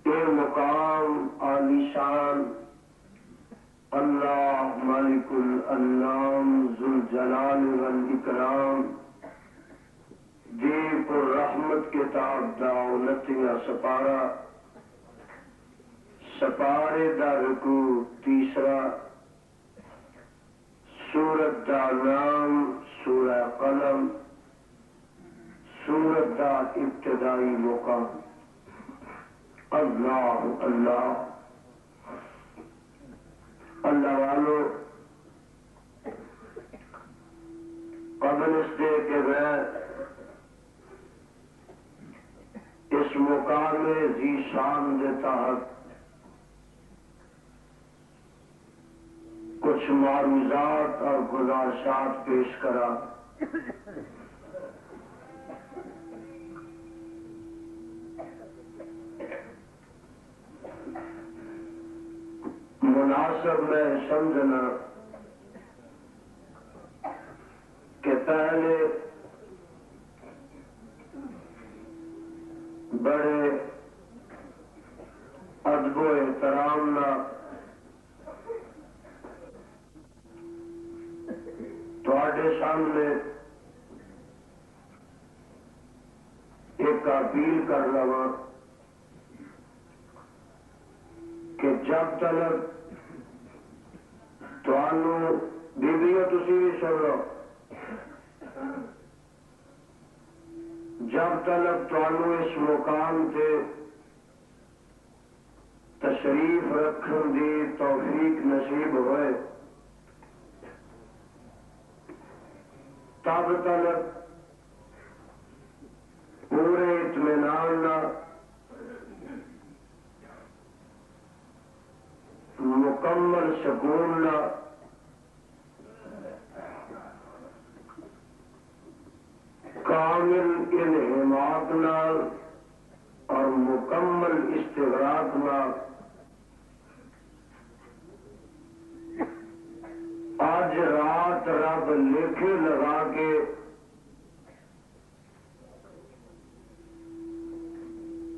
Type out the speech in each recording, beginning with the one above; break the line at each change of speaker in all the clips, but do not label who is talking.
اے مقام عالی شان اللہ مالک الانام ذوالجلال والاکرام دی پر رحمت کتاب دا انتیاں سپارہ سپارے دا رکوع تیسرا سورت دا نام سورہ قلم سورت دا ابتدائی مقام اللہ اللہ اللہ والو قبل اس دے کہ میں اس مقام ذی شان دے تحت کچھ معروضات اور گزارشات پیش کرا مناسب میں سمجھنا کہ پہلے بڑے ادب و احترام نہ تواڈے سامنے ایک اپیل کر رہا کہ جب تک تھانوں بیویوں تسی بھی سن لو جب تک تھانوں اس مقام سے تشریف رکھن دی توفیق نصیب ہوئے تب تک پورے اطمینان مکمل سکون کامل انہماک اور مکمل استغراق آج رات رب لکھے لگا کے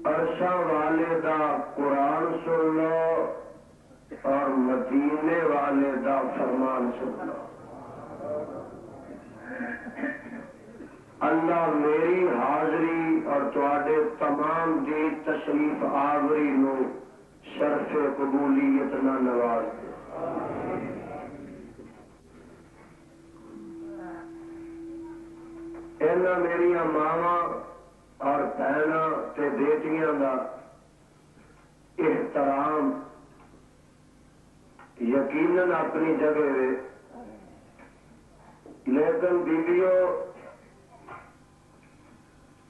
عرشہ والے دا قرآن سن لو اور مدینے والے دا فرمان سن لو اللہ میری حاضری اور تواڈے تمام دی تشریف آوری نو شرف قبولیت نہ نواز دے اینا میری ماواں اور بہناں تے بیٹیاں دا احترام یقیناً اپنی جگہ ہے لیکن بیویوں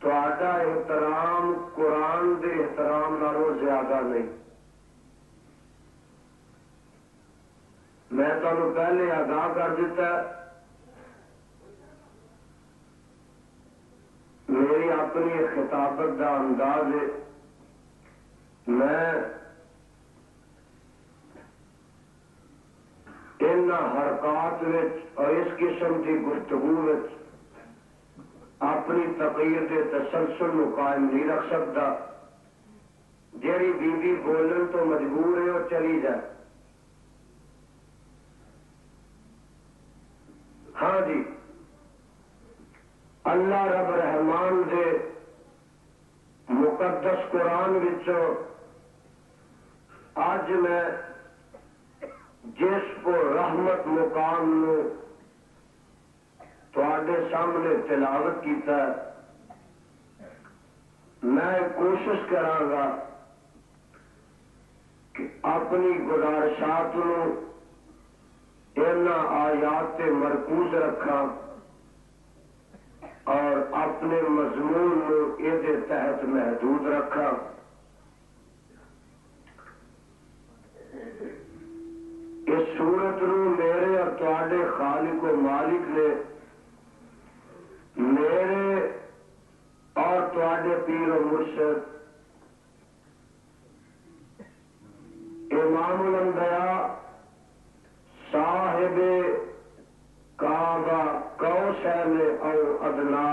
تہاڈا احترام قرآن دے احترام نالوں زیادہ نہیں میں تمہیں پہلے آگاہ کر دیتا ہے میری اپنی خطابت کا انداز ہے میں ان حرکات اور اس قسم کی گفتگو اپنی تقریر کے تسلسل کو قائم نہیں رکھ سکتا جیڑی بیوی بولن تو مجبور ہے وہ چلی جائے ہاں جی اللہ رب رحمان دے مقدس قرآن وچوں آج میں جس کو رحمت مقام نو تواڈے سامنے تلاوت کیتا ہے میں کوشش کراں گا کہ اپنی گزارشات نو آیات تے مرکوز رکھاں اور اپنے مضمون نو یہ تحت محدود رکھا اس صورت نو میرے اور تواڈے خالق و مالک نے میرے اور تواڈے پیر و مرشد امام الانبیاء صاحب کعبہ کوثر او ادنا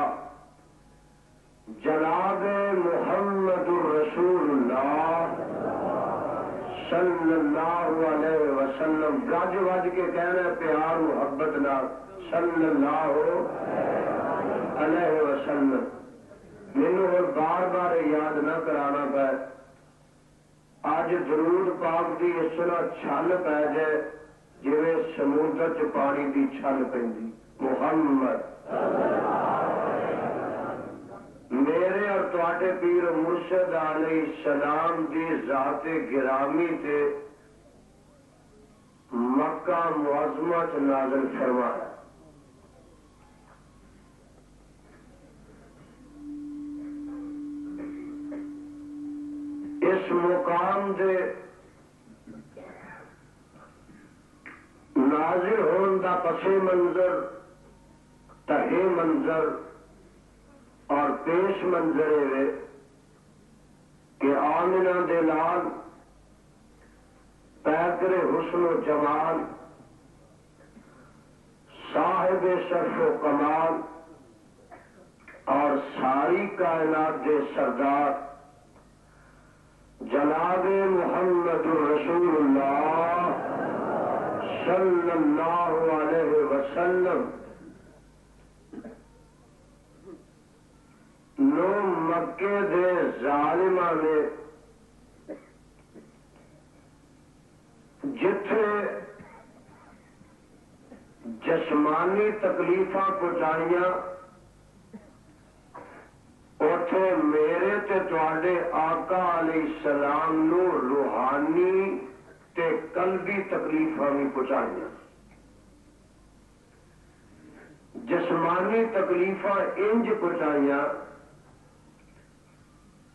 جناب محمد الرسول اللہ صلی اللہ علیہ وسلم گج وج کے کہنا پیار محبت نال صلی اللہ علیہ وسلم. مینو اور بار بار یاد نہ کرانا پے. اج درود پاک دی اس طرح چھل پی جائے جی سمندر چ پانی کی چھل پیندی. محمد میرے اور تواڈے پیر مرشد علیہ السلام دی ذات گرامی تے مکہ معظمہ چ نازل فرمایا. اس مقام دے نازل ہون دا پس منظر تہے منظر اور پیش منظر ہے کہ آمنہ دے لال پیکر حسن و جمال صاحب شرف و کمال اور ساری کائنات دے سردار جناب محمد رسول اللہ صلی اللہ علیہ وسلم نو مکے دے ظالماں نے جتھے جسمانی تکلیفاں پہنچائیاں اوتھے میرے تے تواڈے آقا علیہ السلام نو روحانی تے قلبی تکلیفاں بھی پہنچائیاں. جسمانی تکلیفاں انج پہنچائیاں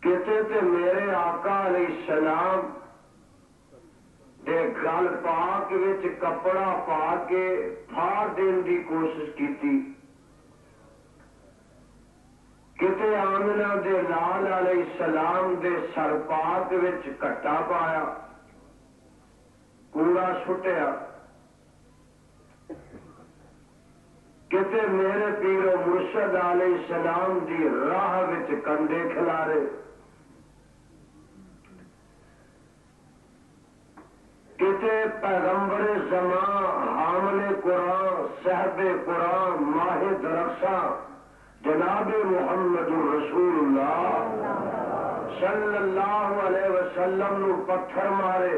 کتے تے میرے آقا علیہ السلام دے گل پاک وچ کپڑا پا کے پھاڑ دین دی کوشش کیتی. کتے آمنہ دے لال علیہ السلام دے سر پاک وچ کٹا پایا کوڑا سٹیا. کتے میرے پیر و مرشد علیہ السلام دی راہ وچ کنڈے کھلارے. کتے پیغمبر زمان حامل قرآن صاحب قرآن ماہ درخشاں جناب محمد رسول اللہ صلی اللہ علیہ وسلم نو پتھر مارے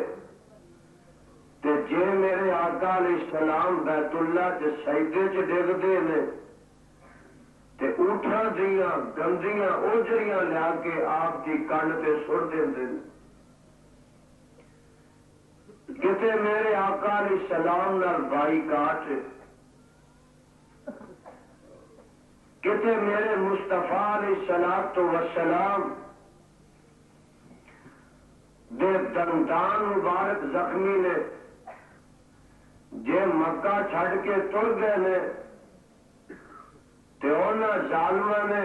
تے جے میرے آقا علیہ السلام بیت اللہ کے سجدے چ ڈگدے نے تے اٹھا دیاں گندیاں اوجریاں لیا کے آپ کی کنڈ تے سٹ دیندے نے. کتے میرے آقا علیہ السلام نال بائی کاٹ کتے میرے مصطفیٰ علیہ الصلوۃ والسلام دے دندان مبارک زخمی نے جے مکہ چھڑ کے تر گئے نے تے انہاں ظالماں نے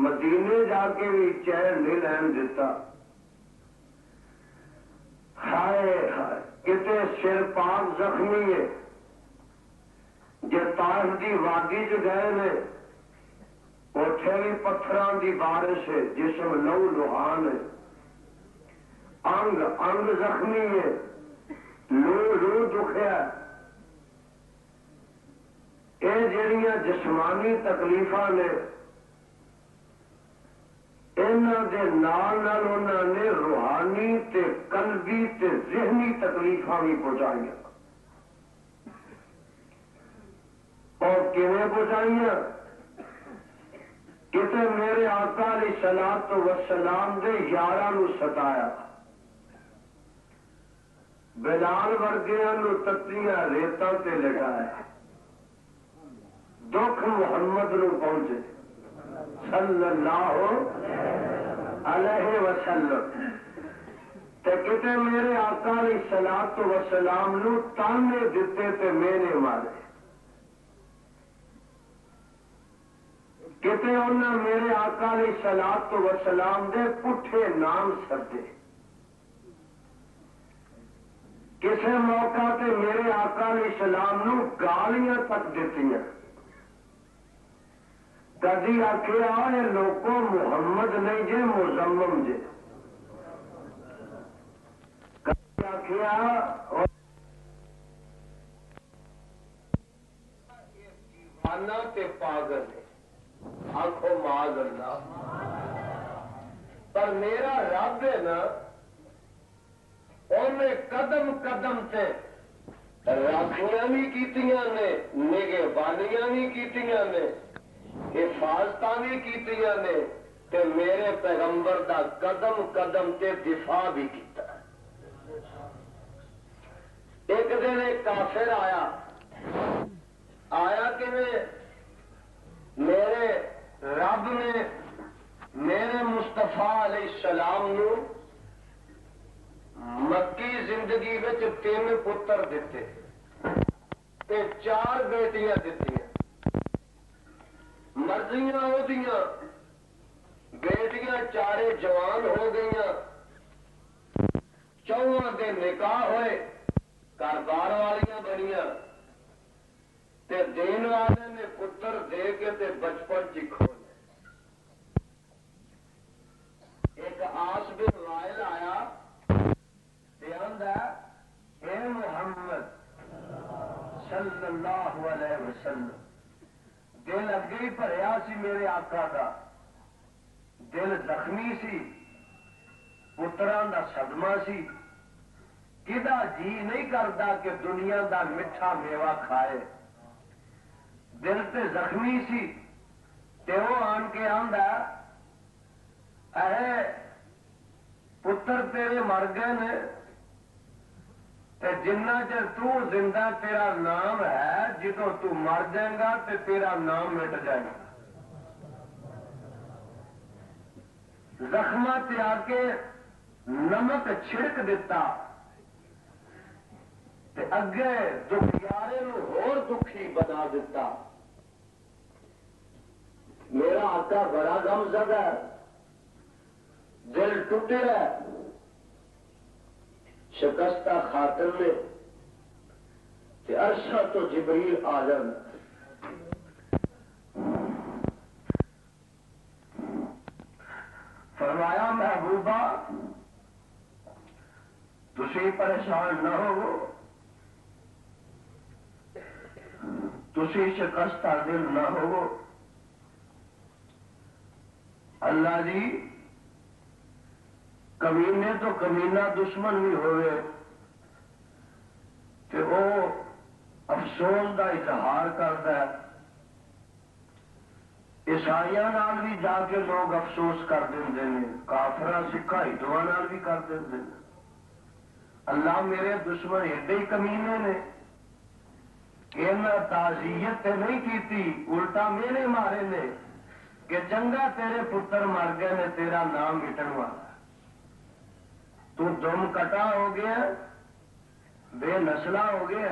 مدینے جا کے بھی چین نہیں لین دیتا. ہائے ہائے کتے سر پاک زخمی ہے جے طائف دی وادی چ گئے نے اوتھے بھی پتھراں دی بارش ہے جسم لو لوہان ہے انگ انگ زخمی ہے لو دکھیا. اے جڑیاں جسمانی تکلیفاں نے انہاں دے نال نال انہاں نے روحانی تے قلبی تے ذہنی تکلیفاں بھی پہنچائیاں. اور کیویں پہنچائیاں؟ کتے میرے آقا علیہ الصلوۃ والسلام دے یاراں نو ستایا. بلال ورگیاں نو تتیاں ریتاں تے لٹایا. دکھ محمد نو پہنچے صلی اللہ علیہ وسلم تے کتے میرے آقا علیہ الصلوۃ والسلام نو تانے دتے تے مینے مارے. کتے انہاں میرے آقا علیہ الصلوۃ والسلام دے پٹھے نام سدے. کسے موقع تے میرے آقا علیہ السلام نو گالیاں تک دیتیاں. کدی آخیا اے لوگوں محمد نہیں جے مزمم جے. آخیا دیوانہ تے پاگل ہے، آنکھوں معاذ اللہ، پر میرا رب ہے نا، انہیں قدم قدم سے راکھیاں بھی کیتیاں نے، نگہبانیاں بھی کیتیاں نے، حفاظتاں بھی کیتیاں نے، تے میرے پیغمبر دا قدم قدم تے دفاع بھی کیتا۔ ایک دن ایک کافر آیا کہ میرے رب نے میرے مصطفیٰ علیہ السلام نو مکی زندگی وچ 3 پتر دیتے تے 4 بیٹیاں دیتی، مرضیاں ہو دیاں، بیٹیاں 4 جوان ہو گئیاں، 4 دے نکاح ہوئے، گھر بار والیاں بنیاں، تے دین والے نے پتر دے کے تے بچپن چ کھولے۔ ایک آس بن وائل آیا، اے محمد صلی اللہ علیہ وسلم، دل اگے ہی بھریا سی میرے آقا دا، دل زخمی سی، پتران دا صدمہ سی، کدا جی نہیں کرتا کہ دنیا دا میٹھا میوہ کھائے، دل تے زخمی سی، تے وہ آن کے آندا اے پتر تیرے مر گئے نے، تے جنہ چر تو زندہ تیرا نام ہے، جدو تو مر جائے گا تے تیرا نام مٹ جائے گا۔ زخمہ تے آ کے نمک چھڑک دیتا، تے اگے دکھیارے نو ہور دکھی بنا دیتا۔ میرا آقا بڑا غم زدہ ہے، دل ٹوٹے ہے، شکستہ خاطر میں کہ عرشہ تو جبریل آدم فرمایا محبوبہ تسی پریشان نہ ہو، تسی شکستہ دل نہ ہو، اللہ جی کمینے تو کمینہ دشمن بھی ہوئے کہ وہ افسوس دا اظہار کرتا ہے، عیسائیاں نال بھی جا کے لوگ افسوس کر دیں ہیں، کافراں سکھاں ہندوؤں نال بھی کر دیں ہیں۔ اللہ میرے دشمن ایڈے ہی کمینے نے کہ انہاں تعزیت تے نہیں کیتی، الٹا میرے مارے نے کہ چنگا تیرے پتر مر گئے نے، تیرا نام مٹن والا، تو دم کٹا ہو گیا، بے نسلہ ہو گیا۔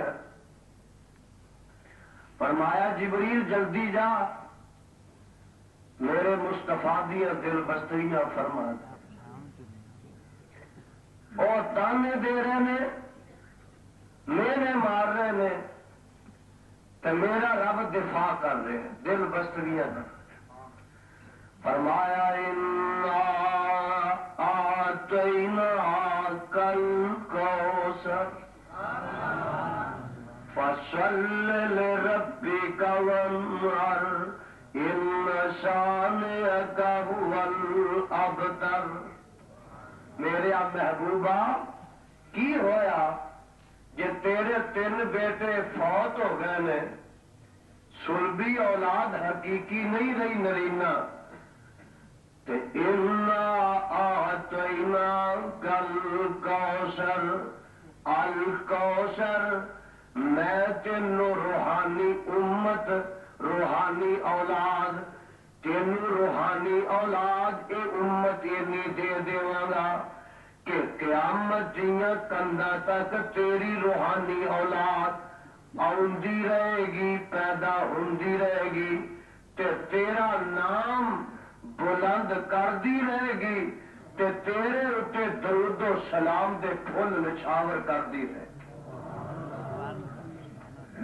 فرمایا جبریل جلدی جا، میرے مصطفیٰ دیا دل بستریاں فرما اور تانے دے رہے نے، میرے مار رہے نے، تو میرا رب دفاع کر رہے ہیں، دل بستریاں کر۔ فرمایا اِنَّا آتَيْنَاكَ الْكَوْثَرَ فَصَلِّ لِرَبِّكَ وَانْحَرْ إِنَّ شَانِئَكَ هُوَ الْأَبْتَرُ۔ میرے محبوبہ کی ہویا جے تیرے 3 بیٹے فوت ہو گئے نے، سلبی اولاد حقیقی نہیں رہی نرینا، الکوثر میں تینوں روحانی امت، روحانی اولاد، تینوں روحانی اولاد اے امت یہ دے دیواں گا کہ قیامت دیاں کندا تک تیری روحانی اولاد آؤندی رہے گی، پیدا ہوندی رہے گی، تے تیرا نام بلند کر دی رہے گی، تے تیرے اتے درود و سلام دے پھول نچھاور کر دی رہے گی۔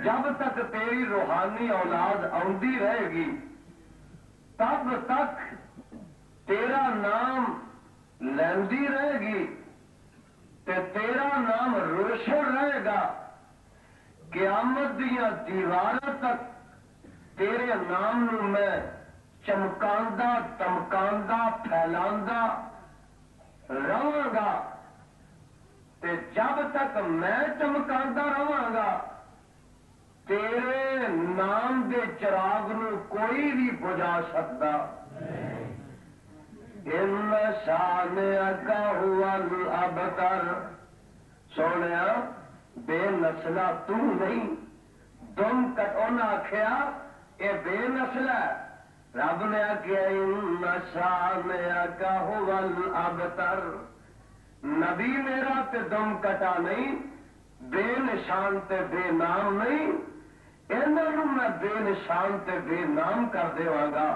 جب تک تیری روحانی اولاد آؤندی رہے گی تب تک تیرا نام لیندی رہے گی، تے تیرا نام روشن رہے گا قیامت دیا دیواراں تک تیرے نام نو میں چمکاندہ دمکاندہ پھیلاندہ رہاں گا تے جب تک میں چمکاندہ رہاں گا تیرے نام دے چراغ نو کوئی بھی بجھا سکتا ان شانئک هو الابتر سونیا بے نسلہ تو نہیں دم کٹونا آخیا اے بے نسل ہے رب نے آخیا ان شانئک هو الابتر نبی میرا تے دم کٹا نہیں بے نشان تے بے نام نہیں انہوں میں بے نشان تے بے نام کر دیواں گا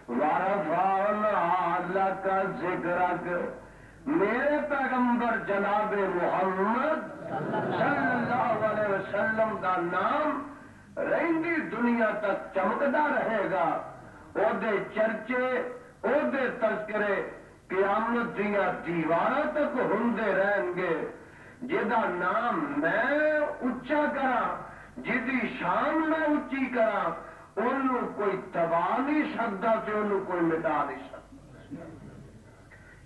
وَرَفَعْنَا لَكَ ذِكْرَكَ میرے پیغمبر جناب محمد صلی اللہ علیہ وسلم دا نام رہندی دنیا تک چمکدا رہے گا او دے چرچے او دے تذکرے قیامت دیا دیواراں تک ہوندے رہن گے جدا نام میں اچا کرا جدی شان میں اچھی کرا انہوں کوئی دبا نہیں سکتا تے انہوں کوئی مٹا نہیں سکتا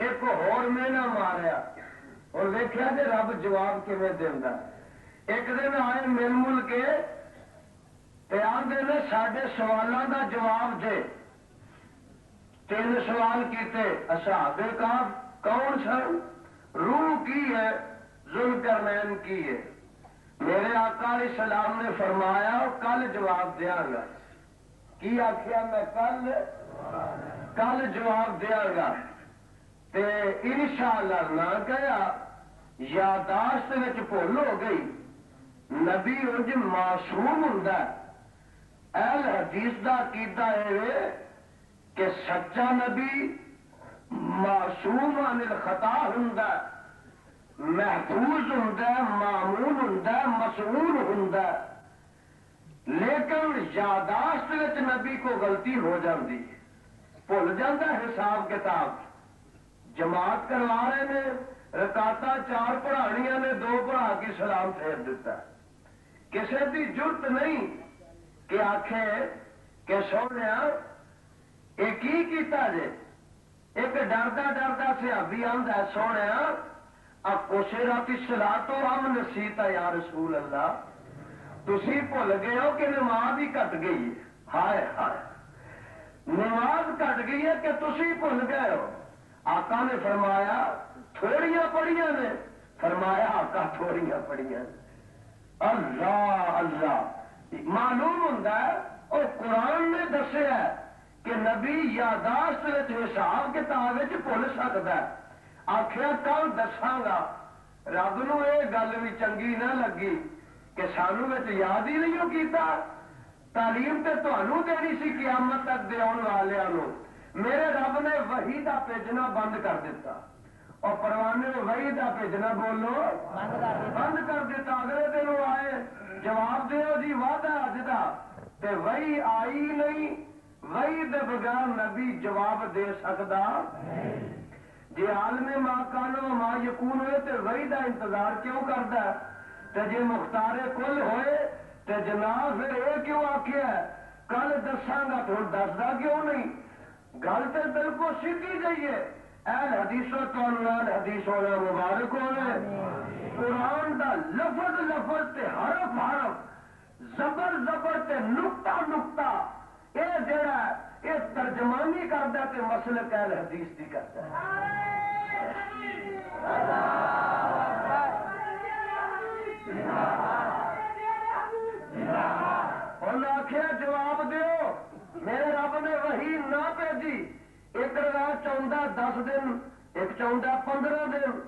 ایک اور میں نہ ماریا اور دیکھا کہ رب جواب کیویں دیندا ایک دن آئے مل مل کے تے آندے نے ساڈے سوالاں دا جواب دے 3 سوال کیتے اصحاب کہف کون سن روح کی ہے ذوالقرنین کی ہے میرے آقا علیہ السلام نے فرمایا کل جواب دیا گا کی آخیا میں کل جواب دیا گا تے انشاءاللہ نہ گیا یاداشت وچ بھول ہو گئی نبی انج معصوم ہوندا اہل حدیث دا عقیدہ ہے کہ سچا نبی معصوم عن الخطا ہوندا محفوظ ہوندا معمون ہوندا مسعور ہوندا لیکن یاداشت وچ نبی کو غلطی ہو جاندی ہے بھول جاندہ حساب کتاب جماعت کروا رہے نے رکعتاں 4 پڑھانیاں نے 2 پڑھا کے سلام پھیر دیتا کسی دی جرت نہیں کہ آکھے کہ سونیا یہ کی کیتا جے ایک ڈردا ڈردا صحابی آندا ہے سونیا اقصرت الصلاۃ ام نسیت یا رسول اللہ تسی بھول گئے ہو کہ نماز ہی کٹ گئی ہے ہائے ہائے نماز کٹ گئی ہے کہ تسی بھول گئے ہو آقا نے فرمایا تھوڑیاں پڑھیاں نے فرمایا آقا تھوڑیاں پڑھیاں اللہ اللہ معلوم ہوتا ہے اور قرآن نے دسیا ہے کہ نبی یاداشت حساب کتاب بھول سکتا ہے آخیا کل دساگا رب نو یہ گل بھی چنگی نہ لگی کہ سانو یاد ہی نہیں کیتا تعلیم تے تانوں دینی سی قیامت تک دے آن والوں میرے رب نے وحی دا بھیجنا بند کر دیتا اور پروانے وحی دا بھیجنا بولو بند کر دیتا اگلے دن آئے جواب دیو جی وعدہ اج دا تے وحی آئی نہیں وحی دے بغیر نبی جواب دے سکدا جی عالم ما کانو ما یکون ہوئے تے وحی دا انتظار کیوں کردا ہے تے جی مختار کل ہوئے تے جناب پھر یہ کیوں آخیا ہے کل دساگا تو دسدا کیوں نہیں گل تو بالکل سیدھی گئی ہے اہل حدیثوں تو اہل حدیث ہونا مبارک ہونا قرآن دا لفظ لفظ تے حرف حرف زبر زبر تے نقطہ نقطہ یہ جڑا یہ ترجمانی کرتا تے مسلک اہل حدیث دی کرتا ہے آخیا جواب دیو میرے رب نے وہی نہ بھیجی ایک روایت چاہتا 10 دن ایک چاہتا 15 دن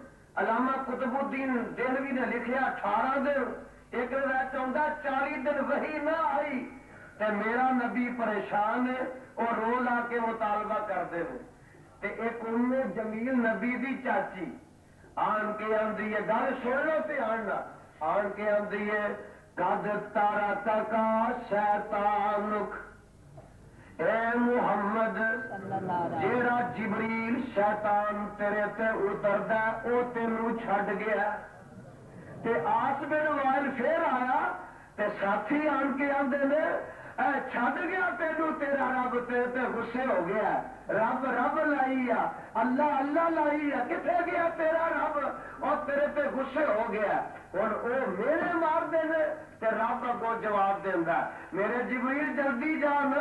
علامہ قطب الدین دہلوی نے لکھیا 18 دن ایک روایت چاہتا 40 دن وہی نہ آئی تے میرا نبی پریشان ہے اور رو لا کے مطالبہ کرتے ہیں تے ایک ام جمیل نبی دی چاچی آن کے آندی ہے گل سن لو تے آن کے آندی ہے قد تارا تکا شیطانک اے محمد جیڑا جبریل شیطان تیرے تے اتردا او تینوں چھڈ گیا تے آس بن وائل پھر آیا تے ساتھی آن کے آندے نے اے چھڈ گیا تینوں تیرا رب تے غصے ہو گیا رب رب لائی آ اللہ اللہ لائی آ کتنے گیا تیرا رب اور تیرے تے غصے ہو گیا اور وہ میرے مار دے تے رب کو جواب دینا میرے جبریل جلدی جان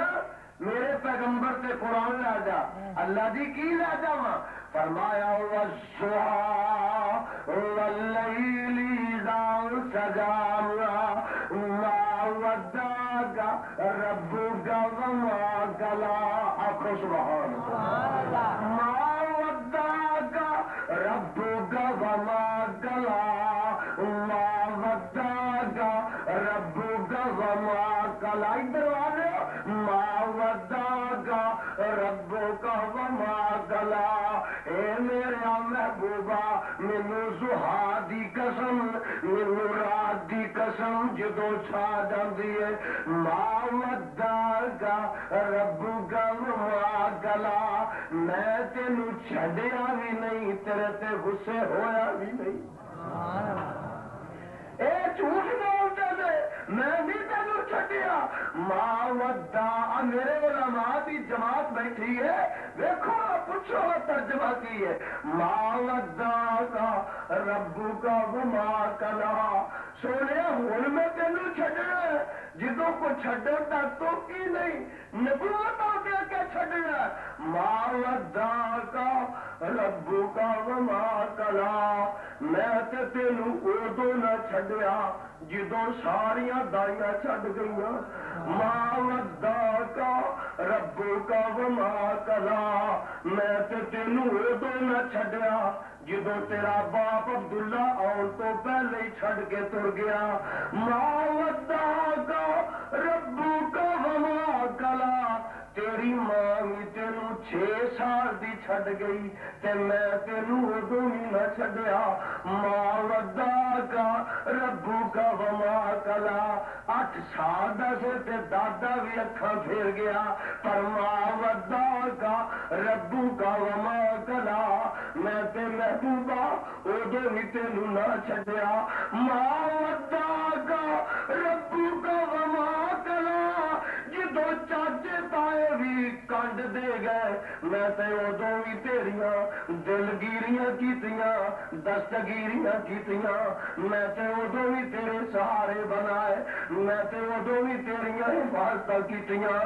میرے پیغمبر تے قرآن لا جا اللہ جی کی لا جا فرمایا والضحى والليل إذا سجى ما ودعك ربك وما قلى آخر سبحان اللہ ما ودعك ربك وما قلى ما ودعك ربك وما قلى ادھر والے ما ودعك ربك وما قلى اے میرے محبوبہ مینو زحا دی قسم مینو رات دی قسم جدو چھا جاندی ہے ما ودعك ربك وما قلى میں تینو چھڈیا بھی نہیں تیرے تے غصے ہویا بھی نہیں اے جھوٹ بولتے تھے میں نہیں تینوں چھڈیا ما ودع میرے علماء کی جماعت بیٹھی ہے دیکھو پوچھو ترجمہ کی ہے ما ودعك ربك وما قلى سونے ہن میں تینوں چھڈنا جدوں کو چھڈن تک تو کی نہیں نبوت آ کے چھڈنا ما ودعك ربك وما قلى میں تے تینوں ادو نہ چھڈیا جدوں ساریاں دائیاں چھڈ گئیاں ما ودعك ربك وما قلى میں تے تینوں ادو نہ چھڈیا جدوں تیرا باپ عبداللہ آن تو پہلے ہی چھڈ کے تر گیا ما ودعك ربك وما قلى تیری ماں بھی تینوں 6 سال دی چھڈ گئی تے میں تینوں ادو ہی نہ چھڈیا ما ودعك ربك وما قلى 8 سال دا سی تے دادا بھی اکھاں پھیر گیا پر ما ودعك ربك وما قلى میں تے محبوبہ ادو ہی تینوں نہ چھڈیا ما ودعك ربك وما قلى جدو چاچے تائے بھی کنڈ دے گئے میں تے ادو بھی تیریاں دلگیریاں کیتیاں دستگیریاں کیتیاں میں تے ادو بھی تیرے سہارے بنائے میں تے ادو بھی تیریاں حفاظت کیتیاں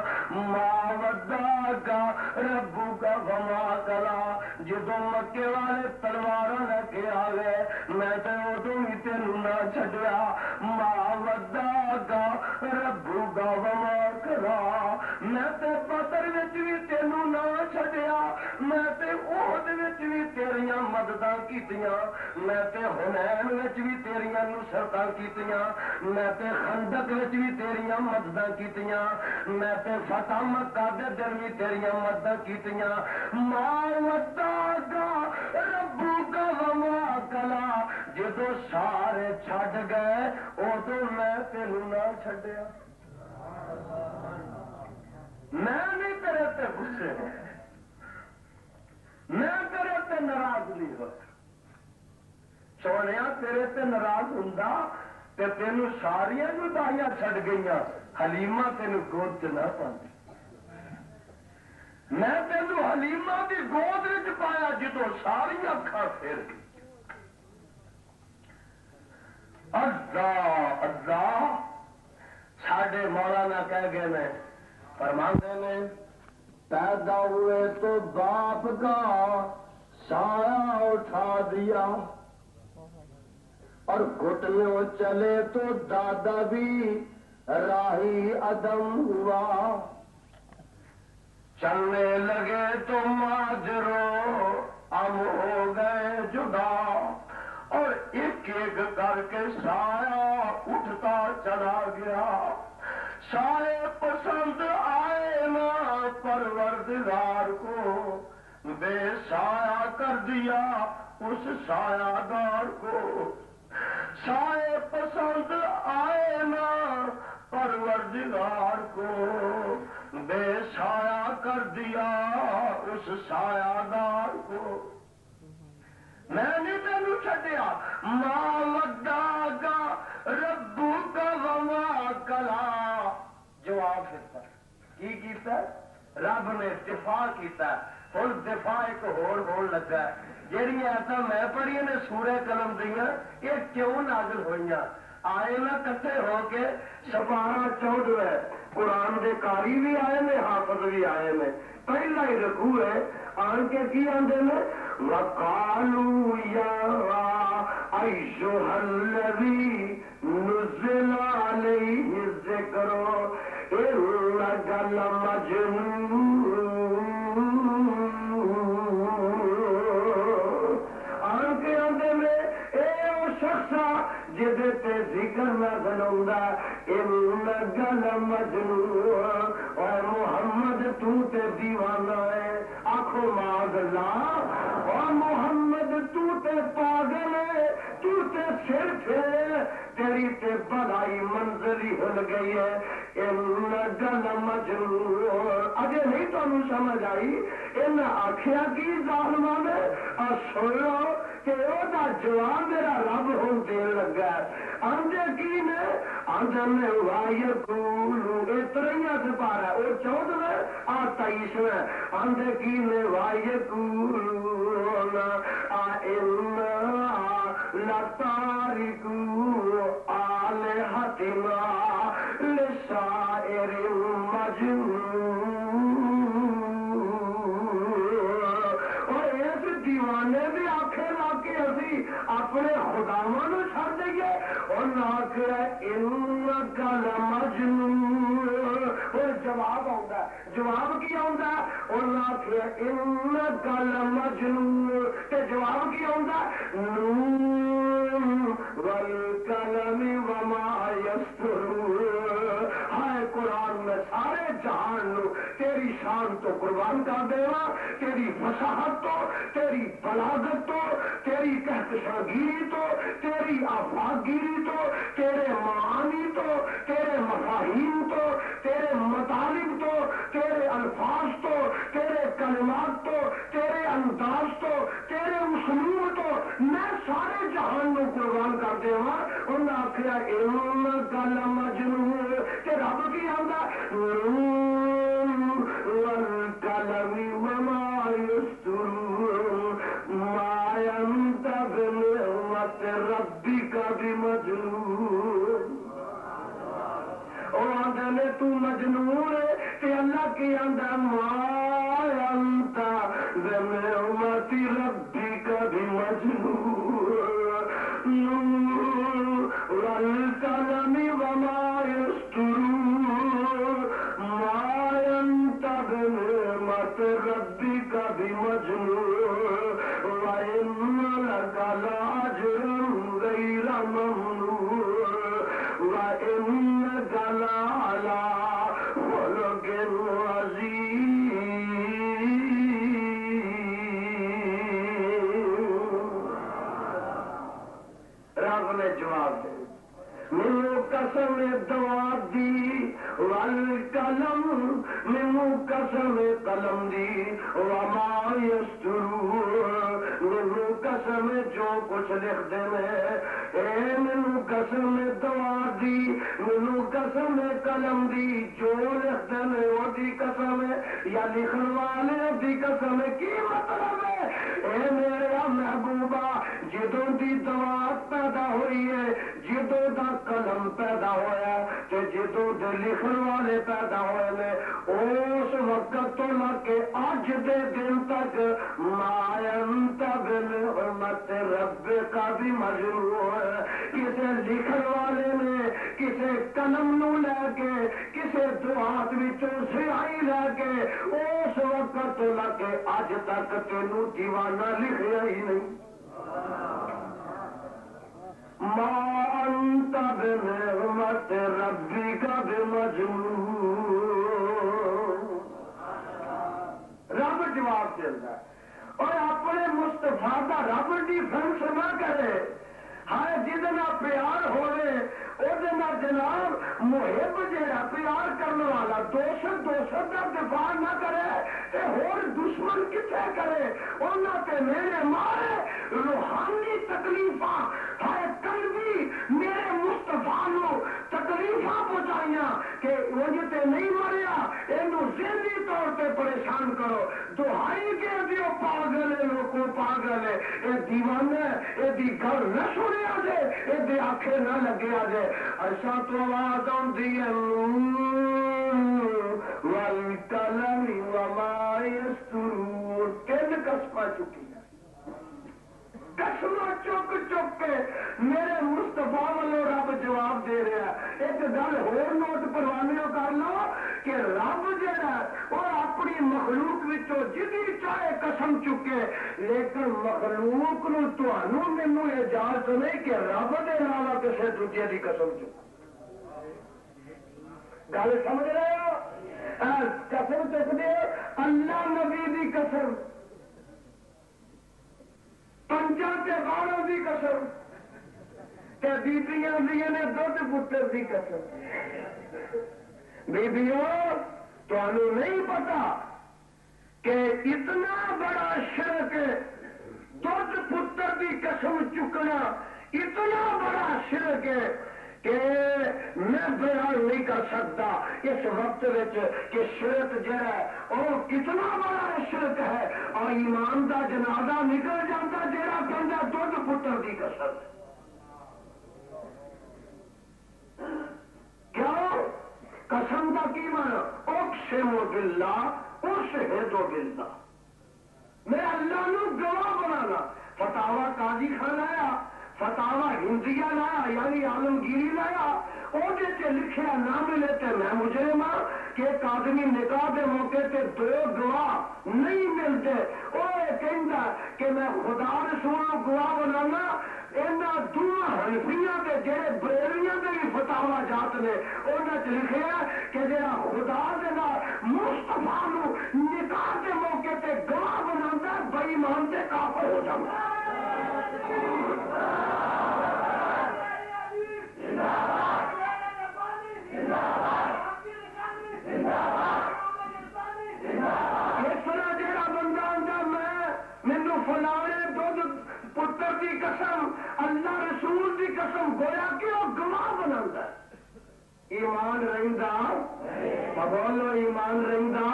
ما ودعك ربك وما قلى جدو مکے والے تلواراں لے کے آ گئے میں تے ادو بھی تینوں نہ چھڈیا ما ودعك ربك وما قلى میں تے بدر وچ بھی تینوں نہ چھڈیا میں تے احد وچ بھی تیریاں مدداں کیتیاں میں تے حنین وچ بھی تیریاں نصرتاں کیتیاں میں تے خندق وچ بھی تیریاں مدداں کیتیاں میں تے فتح مکہ دے دن بھی تیریاں مدداں کیتیاں ما ودعك ربك وما قلى جدو سارے چھڈ گئے ادو میں تینوں نہ چھڈیا میں نہیں تیرے تے غصے ہوں میں تیرے تے ناراض نہیں ہو سونے تیرے تے ناراض ہوں تے تینوں ساریاں جدائیاں چھڈ گئیاں حلیمہ تینوں گود چ نہ پاندی میں تینوں حلیمہ دی گود وچ پایا جدو ساری اکھاں پھیر گئی اللہ اللہ ساڈے مولانا کہہ گئے نے فرماندے نے پیدا ہوئے تو باپ کا سایہ اٹھا دیا اور گھٹنوں چلے تو دادا بھی راہی عدم ہوا چلنے لگے تو ماجرو ہم ہو گئے جدا اور ایک ایک کر کے سایہ اٹھتا چلا گیا سائے پسند آئے نا پروردگار کو بے سایہ کر دیا اس سایہ دار کو سائے پسند آئے نا پروردگار کو بے سایہ کر دیا اس سایہ دار کو، میں نے تینو چھڈیا، ماں ودا کا ربو کا وما کلا۔ جواب دیتا کی کیتا؟ رب نے دفاع کیتا۔ ہوں دفاع ایک ہون لگا، جہی ایسا میں پڑھی نے سورہ قلم دیا، یہ کیوں نازل ہوئی؟ آئے نا کٹھے ہو کے 12 قرآن دے قاری بھی آئے نے، حافظ بھی آئے نے۔ پہلا ہی رکوع ہے، آن کے کی آندے نے وَقَالُوا يَا أَيُّهَا الَّذِي نُزِّلَ عَلَيْهِ الذِّكْرُ إِنَّكَ لَمَجْنُونٌ۔ آن کے آندے نے اے او شخصا جدے تے ذکر نازل ہوندا إِنَّكَ لَمَجْنُونٌ، اے محمد تو تے دیوانہ ہے۔ آنکھوں معاذ اللہ، اور محمد تو تے پاگل ہے، تو تے سر پھیرے، تیری تے بڑائی منزلی ہل گئی ہے۔ إِنَّكَ لَمَجْنُونٌ۔ اجے نہیں تانوں سمجھ آئی؟ ان آکھیا کی ظالماں نے سن لو کہ او دا جواب میرا رب ہوں دین لگا ہے۔ آندے کی نے آندے میں وَيَقُولُ، اے تریا سے پارا او 14 آ 23 آندے کی نے وَيَقُولُونَ أَإِنَّا لَتَارِكُو آلِهَتِنَا لِشَاعِرٍ مَجْنُونٍ۔ اور اس دیوانے بھی آنکھیں لا کے اسی اپنے خداواں نو چھڑ دئیے، اور آخر إِنَّكَ لَمَجْنُونٌ۔ اور جواب آؤں، جواب کی آؤں، اور آخر إِنَّكَ لَمَجْنُونٌ، تے جواب کی آؤں نون وَالْقَلَمِ وَمَا يَسْطُرُونَ۔ ہائے قرآن میں سارے جہان نو تیری شان تو قربان کر دیوا، تیری فصاحت تو، تیری بلاغت تو، تیری کہکشاں تو، تیری آفاقگیری تو، تیرے معانی تو، تیرے مفاہیم تو، تیرے مطالب تو، تیرے الفاظ تو، تیرے کلمات تو، تیرے انداز تو، تیرے اسلوب تو، میں سارے جہان نو قربان کر دیوا۔ انہاں آخیا إِنَّكَ لَمَجْنُونٌ، کہ رب کی آندا وَالْقَلَمِ وَمَا يَسْطُرُونَ مَا أَنتَ بِنِعْمَةِ رَبِّكَ بِمَجْنُونٍ۔ اور آندے نے تو مجنون ہے، تے اللہ کی آندا ما أنت بِنِعْمَةِ رَبِّكَ بِمَجْنُونٍ۔ وَالْقَلَمِ وَمَا يَسْطُرُونَ مَا أَنتَ بِنِعْمَةِ رَبِّكَ بِمَجْنُونٍ وَإِنَّ لَكَ لَأَجْرًا غَيْرَ مَمْنُونٍ وَإِنَّكَ لَعَلَىٰ خُلُقٍ عَظِيمٍ۔ رب نے جواب دے منو قسم دواب دی والقلم، منو قسم قلم دی وما یسترون، منو قسم جو کچھ لکھ دے میں، اے منو قسم دواب دی، منو قسم قلم دی، جو لکھ دے میں وہ دی قسم ہے یا لکھن والے دی قسم ہے۔ کی مطلب ہے؟ اے میرے محبوبہ جدوں دی دواب پیدا ہوئی ہے، جدوں دا قلم پیدا ہویا تے جدوں دے لکھن والے پیدا ہوئے نے، اس وقت تو لگ کے اج دے دن تک ما انت بنعمت ربک بمجنون، کسے لکھن والے نے کسے قلم نو لے کے کسے دعات وچوں سیاہی لے کے اس وقت تو لگ کے اج تک تینوں دیوانہ لکھیا ہی نہیں۔ ما انت بنعمت ربک بمجنون۔ رب جواب دیتا ہے، اور اپنے مصطفیٰ کا رب ڈیفینس نہ کرے، ہر جدنا پیار ہوئے جناب محب جہاں پیار کرنے والا دوست کا دفاع نہ کرے اور دشمن کتنے کرے انہوں تے میرے مارے روحانی تکلیف ہے قلبی میرے مصطفیٰ نو تکلیف پہنچائیاں کہ وجہ تے نہیں مریا یہ ذہنی طور پہ پریشان کرو دہائی کے دیو پاگل ہے لوگوں پاگل ہے یہ دیوانا ہے یہ دی گل نہ سنیا جائے یہ دی آنکھیں نہ لگیا جائے ایسا تو آواز آتی ہے والقلم وما یسطرون کن قسمہ چکی ہے قسمہ چک چک کے میرے مصطفیٰ والوں رب جواب دے رہا ہے ایک گل ہور نوٹ پروانیوں کر لو کہ رب جڑا وہ اپنی مخلوق وچوں جدی چاہے قسم چکے لیکن مخلوق نو تانوں مینوں اجازت نہیں کہ رب دے علاوہ کسی دوجے دی قسم چکے گل سمجھ رہے ہو قسم چکتے اللہ نبی دی قسم پنجا تے غاروں دی قسم تے بیبیاں دیاں نے دودھ پتر دی قسم بیبیوں تانوں نہیں پتا کہ اتنا بڑا شرک دودھ پتر دی قسم چکنا اتنا بڑا شرک ہے کہ میں بیان نہیں کر سکتا اس وقت کہ شرک جو ہے وہ کتنا بڑا شرک ہے اور ایمان دا جنازہ نکل جاتا جہاں کہنا دودھ پتر دی قسم کیوں قسم کا کی مانا اقسم باللہ اشہد باللہ میں اللہ نو گواہ بنانا فتاوا قاضی خان آیا فتاوا ہندیہ لایا یعنی عالمگیری لایا وہ لکھیا نہ ملے تے میں مجرم ہاں کہ ایک آدمی نکاح کے موقع تے دو گواہ نہیں ملتے وہ کہندا کہ میں خدا رسول گواہ بنانا انہاں دونوں حنفیاں دے جڑے بریلویاں دے بھی فتاوا جات نے انہاں چ لکھیا کہ جڑا خدا دے نال مصطفیٰ نو نکاح کے موقع تے گواہ بنانا بے ایمان تے کافر ہو جاندا پتر دی قسم اللہ رسول دی قسم گویا کہ وہ گواہ بنا ایمان رہندا بولو ایمان رہندا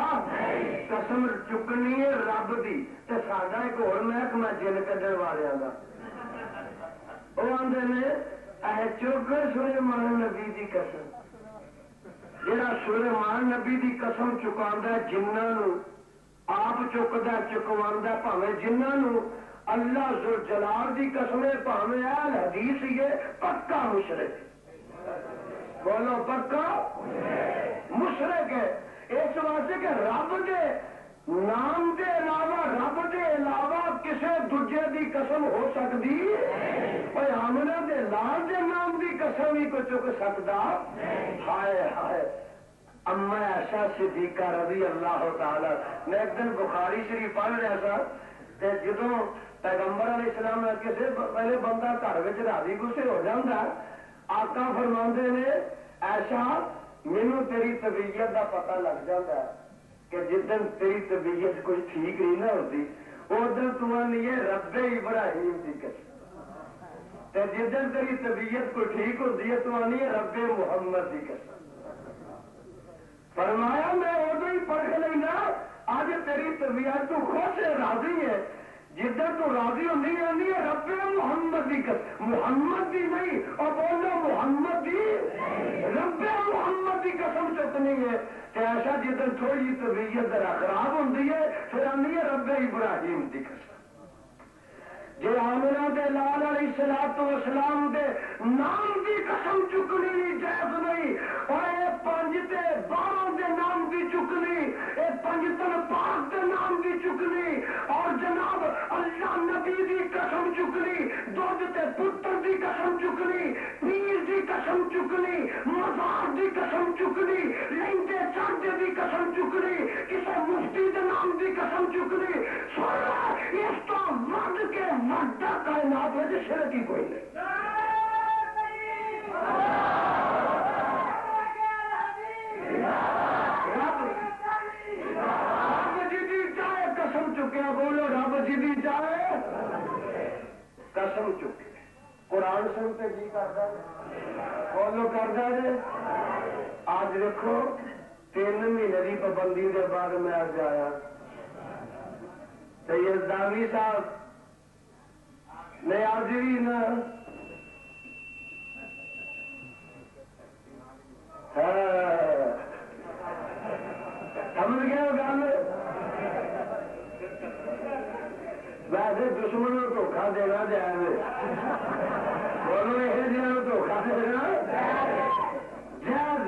قسم چکنی ہے رب دی تے ساڈا ایک اور محکمہ جن کڈن والوں کا وہ آدھے نے اے چک سلیمان نبی دی قسم جہاں سلیمان نبی دی قسم چکاندا جنہاں آپ چکدا چکواندا بھاویں جنہاں اللہ ذو جلال دی قسم پاویں اہل حدیث یہ پکا مشرک بولو پکا مشرک ہے اس واسطے کہ رب دے نام دے علاوہ رب دے علاوہ کسے دوجے دی قسم ہو سکتی اور آمنہ دے لال دے نام دی قسم ہی کو چک سکتا ہائے ہائے اما عائشہ صدیقہ رضی اللہ تعالی میں ایک دن بخاری شریف پڑھ رہا تھا جدوں پیغمبر علیہ السلام کسی پہلے بندہ گھر میں راضی گسے ہو جاتا آقا فرماندے نے ایسا مینو تیری طبیعت کا پتہ لگ جاتا ہے کہ جس دن تیری طبیعت کوئی ٹھیک نہیں نہ ہوتی اس دن تمہیں یہ رب ابراہیم کی قسم جس دن تیری طبیعت کوئی ٹھیک ہوتی ہے تمہیں رب محمد کی قسم فرمایا میں ادو ہی پرکھ لینا آج تیری طبیعت تو خود سے راضی ہے جدھر تو راضی نہیں آنی ہے رب محمد کی قسم محمد کی نہیں اور بولنا محمد کی رب محمد کی قسم چکنی ہے کہ ایسا جدھر تھوڑی طبیعت ذرا خراب ہوتی ہے پھر آنی ہے رب ابراہیم کی قسم جی آمنہ دے لال علیہ الصلوۃ والسلام دے نام دی قسم چکنی جائز نہیں اور یہ پنج تے 12 دے نام دی چکنی یہ پنجتن پاک دے نام دی چکنی اور جناب اللہ نبی دی قسم چکنی دودھ تے پتر دی قسم چکنی پیر دی قسم چکنی مزار دی قسم چکنی لہندے چاندے دی قسم چکنی کسی مفتی دے نام دی قسم چکنی سونا اس تو ود کے وڈا کائنات ہے شرک ہی کوئی نہیں قسم چکے قرآن سنتے جی کرتا فالو کرتا جی. آج دیکھو 3 مہینے کی پابندی کے بعد میں آج آیا تو یزدانی صاحب نے آج بھی نا سمجھ گیا گل. ویسے دشمن کو دھوکھا دینا جائز بولو یہ جہاں دھوکھا دینا جائز.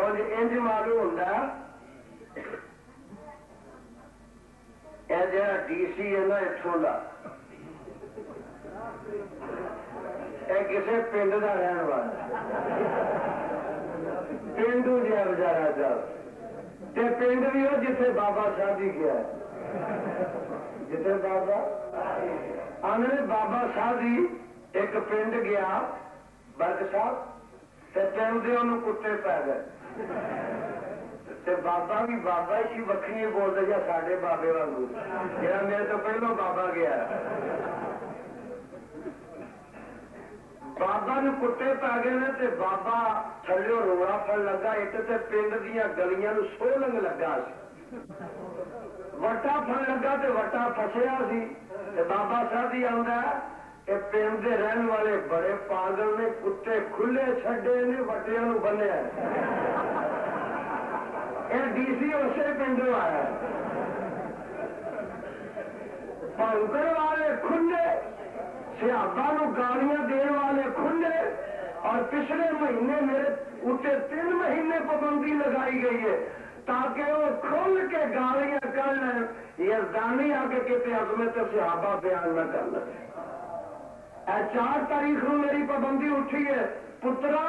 اور انج معلوم ہوتا یہ جہاں ڈی سی ہے نا اتوں کا یہ کسی پنڈ کا رہن والا پنڈو جہا بچارا چل پنڈ بھی ہو جتھے بابا شادی گیا جتھے بابا آنے بابا شادی ایک پنڈ گیا برگ صاحب پنڈ دے انہوں کتے پی گئے بابا بھی بابا ہی وکری بولتے یا ساڈے بابے واگو جا میرے تو پہلو بابا گیا بابا نو کٹے پی گئے تے بابا تھلو روڑا پڑ لگا ایک تے پنڈ دیا گلیاں نو سو لنگ لگا سی وٹا پڑ لگا تے وٹا فسیا سی تے بابا شادی آندا کہ پنڈ دے رہن والے بڑے پاگل نے کتے کھلے چھڈے نے وٹیاں نو بنیا یہ ڈی سی اسے پنڈوں آیا پنکر والے کھلے سیابا نو گالیاں دین والے کھلے اور پچھلے مہینے میرے اتنے 3 مہینے پابندی لگائی گئی ہے تاکہ وہ کھل کے گالیاں کر لیں یزدانی آ کے کسی عظمت صحابہ بیان نہ کر لیں. 4 تاریخ کو میری پابندی اٹھی ہے پترا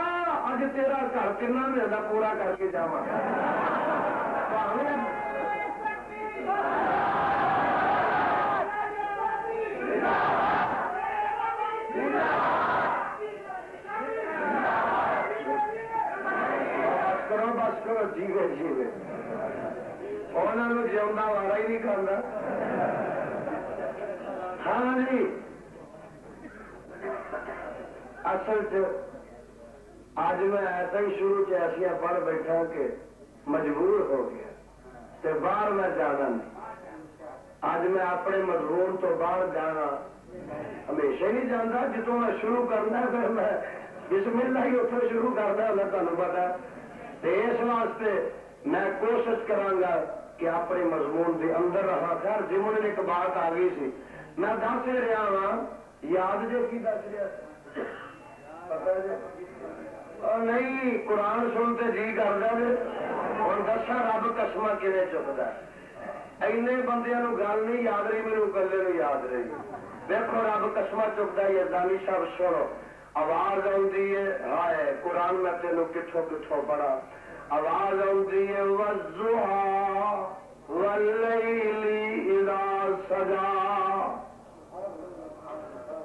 اج تیرا گھر کنا مہینہ پورا کر کے جا بس کرو جیوے جیوے انہوں جیوا والا ہی نہیں کھانا. ہاں جی اصل اج میں ایسا ہی شروع سے ایسا پڑھ بیٹھا کہ مجبور ہو گیا تو باہر میں جانا نہیں. اج میں اپنے مضمون تو باہر جانا ہمیشہ نہیں جانا جتوں میں شروع کرنا پھر میں بسم اللہ ہی اتوں شروع کرنا ہونا تمہیں پتا. اس واسطے میں کوشش کرا کہ اپنے مضمون کے اندر رہا. خیر جمن ایک بات آ گئی سی میں دس رہا ہاں یاد جی کی دس رہا پتا جی نہیں قرآن سنتے جی کرتا جی ہوں دسا رب قسم کھے چکتا اینے بندیاں نو گل نہیں یاد رہی میرے کلے نو یاد رہی. دیکھو رب قسم چکتا ہے یزدانی صاحب سنو آواز آتی ہے ہائے قرآن میں تینوں کتوں کتوں پڑھا آواز آتی ہے والضحیٰ واللیل اذا سجا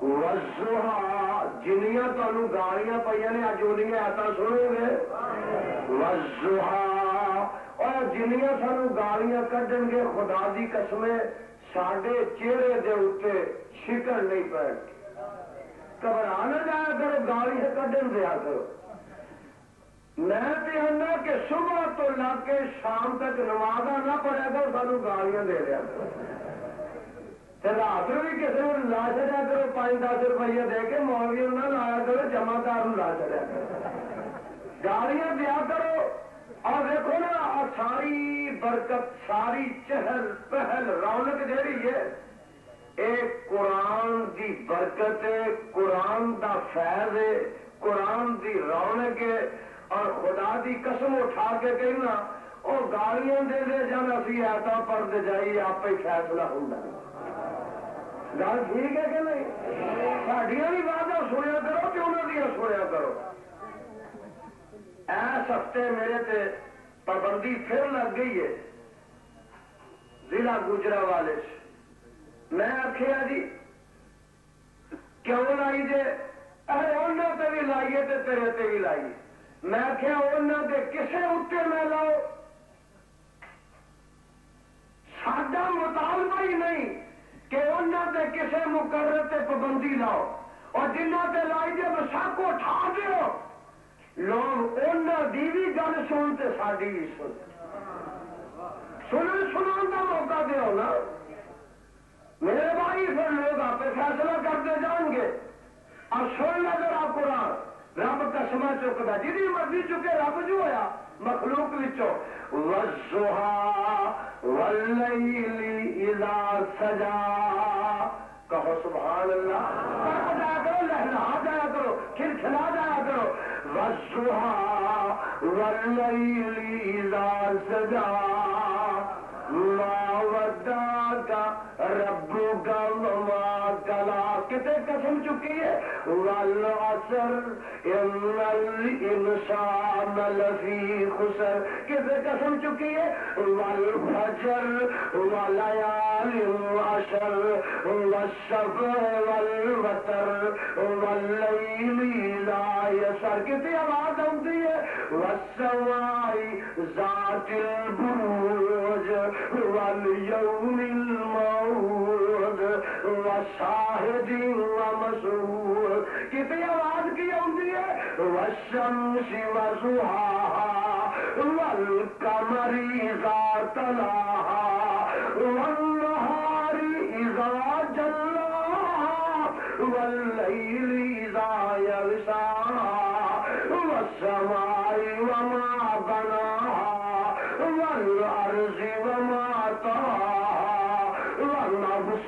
والضحیٰ جنیاں تمہیں گالیاں پہ نے اج انیاں آتا سنو گے والضحیٰ اور جنیاں سانو گالیاں کڈن گے خدا دی قسمیں ساڈے چہرے دے اوتے شکر نہیں پے گھبرا نہ جایا کرو گالیاں کڈن دیا کرو. میں کہنا کہ صبح تو لگ کے شام تک نماز نہ پڑھیا کرو سانو گالیاں دے دیا کرو. رات بھی کسی کو لا چڑیا کرو 5-10 روپیہ دے کے مولوی نہ لایا کرو جمعدار لا چڑیا کرو گالیاں دیا کرو. اور دیکھو نا ساری برکت ساری چہل پہل رونق جہی ہے ایک قرآن دی برکت ہے قرآن دا فیض ہے قرآن دی رونق ہے. اور خدا دی قسم اٹھا کے کہنا وہ گالیاں دے دے جان اسی ایتا پڑھتے جائیے آپ ہی فیصلہ ہوگا. گل ٹھیک ہے کہ نہیں؟ ساڈیاں بھی باتیں سنیا کرو کہ انہوں دیا سنیا کرو. اس ہفتے میرے تے پابندی پھر لگ گئی ہے ضلع گوجرانوالے میں آخیا جی کیوں لائی جے ارے انہوں تے بھی لائیے تے تیرے تے بھی لائیے. میں آخیا انہوں کے کسے اتنے میں لاؤ ساڈا تہاڈا مطالبہ ہی نہیں کہ انہوں نے کسی مقرر تے پابندی لاؤ، اور جنہ تے لائی جے وساق اٹھا دیو، لوگ انہوں دی بھی گل سنتے ساری بھی سنان کا موقع دیو نا میرے بھائی، پھر لوگ آپ فیصلہ کرتے جان گے۔ اور سن نظر آپ قرآن رب قسمہ چکتا جی مرضی چکے رب جو ہوا مخلوق وچوں والضحى واللیل اذا سجا، کہو سبحان اللہ، کہو جایا کرو، لہلا جایا کرو، کھلکھلا جایا کرو، والضحى واللیل اذا سجا ما ودعك ربك وما قلى، کتے قسم چکی ہے، والعصر ان الانسان لفی خسر، کتے قسم چکی ہے، والفجر وليال عشر والشفع والوتر واللیل اذا یسر، کتنی آواز آتی ہے، والسماء ذات البروج والیوم الموعود وشاہد ومشہود، کتنی آواز کی آتی ہے، والشمس وضحاها والقمر اذا تلاها والنهار اذا جلاها واللیل اذا یغشاها والسماء وما بناها والارض وما طحاها والنفس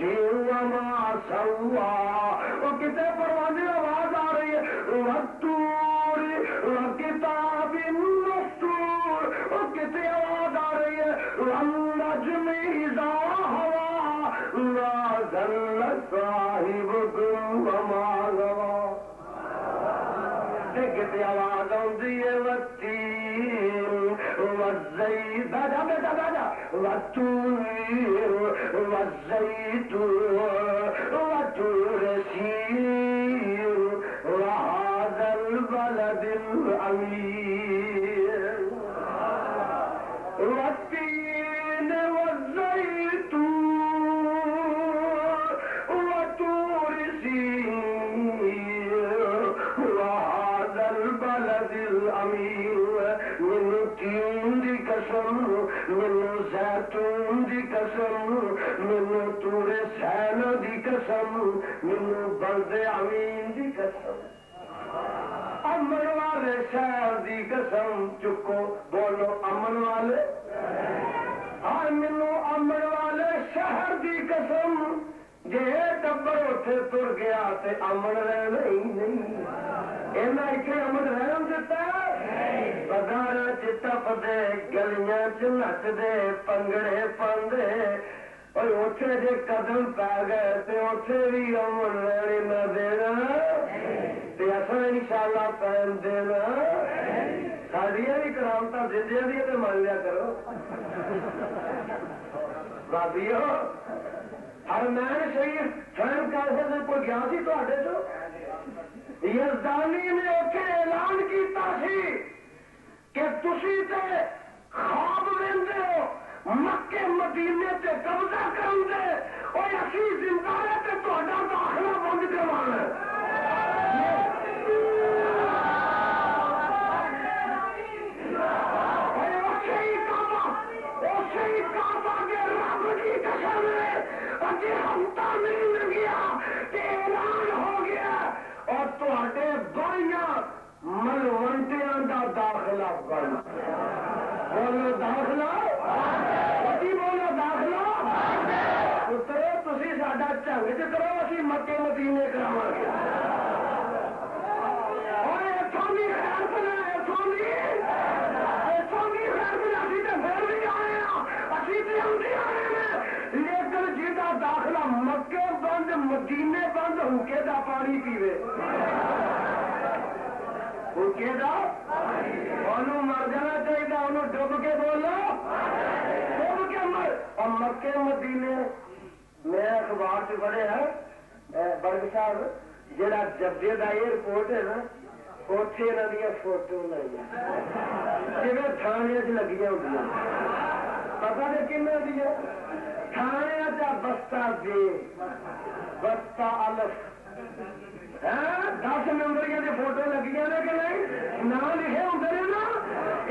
وما سواها، وہ کتنے پروانے آواز آ رہی ہے، والطور وکتاب مسطور، وہ کتنے آواز آ رہی ہے، والنجم اذا هوى ما ضل صاحبكم وما غوى، کتنی آواز آتی ہے، والتین والزیتون، باجا بیٹا باجا، والطور والزیتون وطور سین وهذا البلد الامین، والتین والزیتون وطور سین وهذا البلد الامین، من تین دی قسم، من زیتون دی قسم، من طور سین دی قسم، من بلد امین دی قسم، امن والے شہر دی قسم، چکو بولو امن والے، ہاں مینو امن والے شہر دی قسم، جے ٹبر اتنے تر گیا تے امن رہنا ہی نہیں، اینا اتنے امن رہن دیتا بازار چ ٹپدے گلیاں چ نچدے پنگڑے پاندے، اور اتنے جے قدم پی گئے تے اتنے بھی امن رہنے نہ دینا، تے اصل انشاءاللہ پہن دینا، ساڈیاں بھی کرامتاں زندیاں دی تے مان لیا کرو بابیو، حرمین شریف فہم کیسے سے کوئی گیا سی تواڈے تو، یزدانی نے اوکے اعلان کیتا سی کہ تسی تے خواب ویندے ہو مکے مدینے تے قبضہ کراندے، اوے اسی زندہ رہے تے تہاڈا داخلہ بند کروانا جی ہفتہ نہیں لگ گیا کہ اعلان ہو گیا، اور تواڈے بائیاں ملوڈیاں دا داخلہ بند، بولو داخلہ، جی بولو داخلہ، پترو تسی ساڈا جنگ چ کرو، اسی مکے مدینے کراواں گے، اور اتوں بھی خیر بنا، اتوں بھی خیر بنا، اسی تے پھر بھی آئے ہاں، اسی تے آندے آئے ہیں، لیکن جہاں داخلہ مکے بند مدینے بند ہوکے دا پانی پیوے، ہوکے دا انہوں مر جانا چاہیے، انہوں ڈب کے بولو، ڈب کے مر، اور مکے مدینے میں اخبار سے پڑھے ہیں برگ صاحب جہاں جبے کا ایئرپورٹ ہے نا، اتنے یہاں دیا فوٹو لائی جی تھانے چ لگی ہوتی، پتا نہیں کن دیا تھانے وسطا دے وسطا الف 10 نمبریاں دی فوٹو لگیاں نے کہ نہیں نام لکھے ہوندے نے نا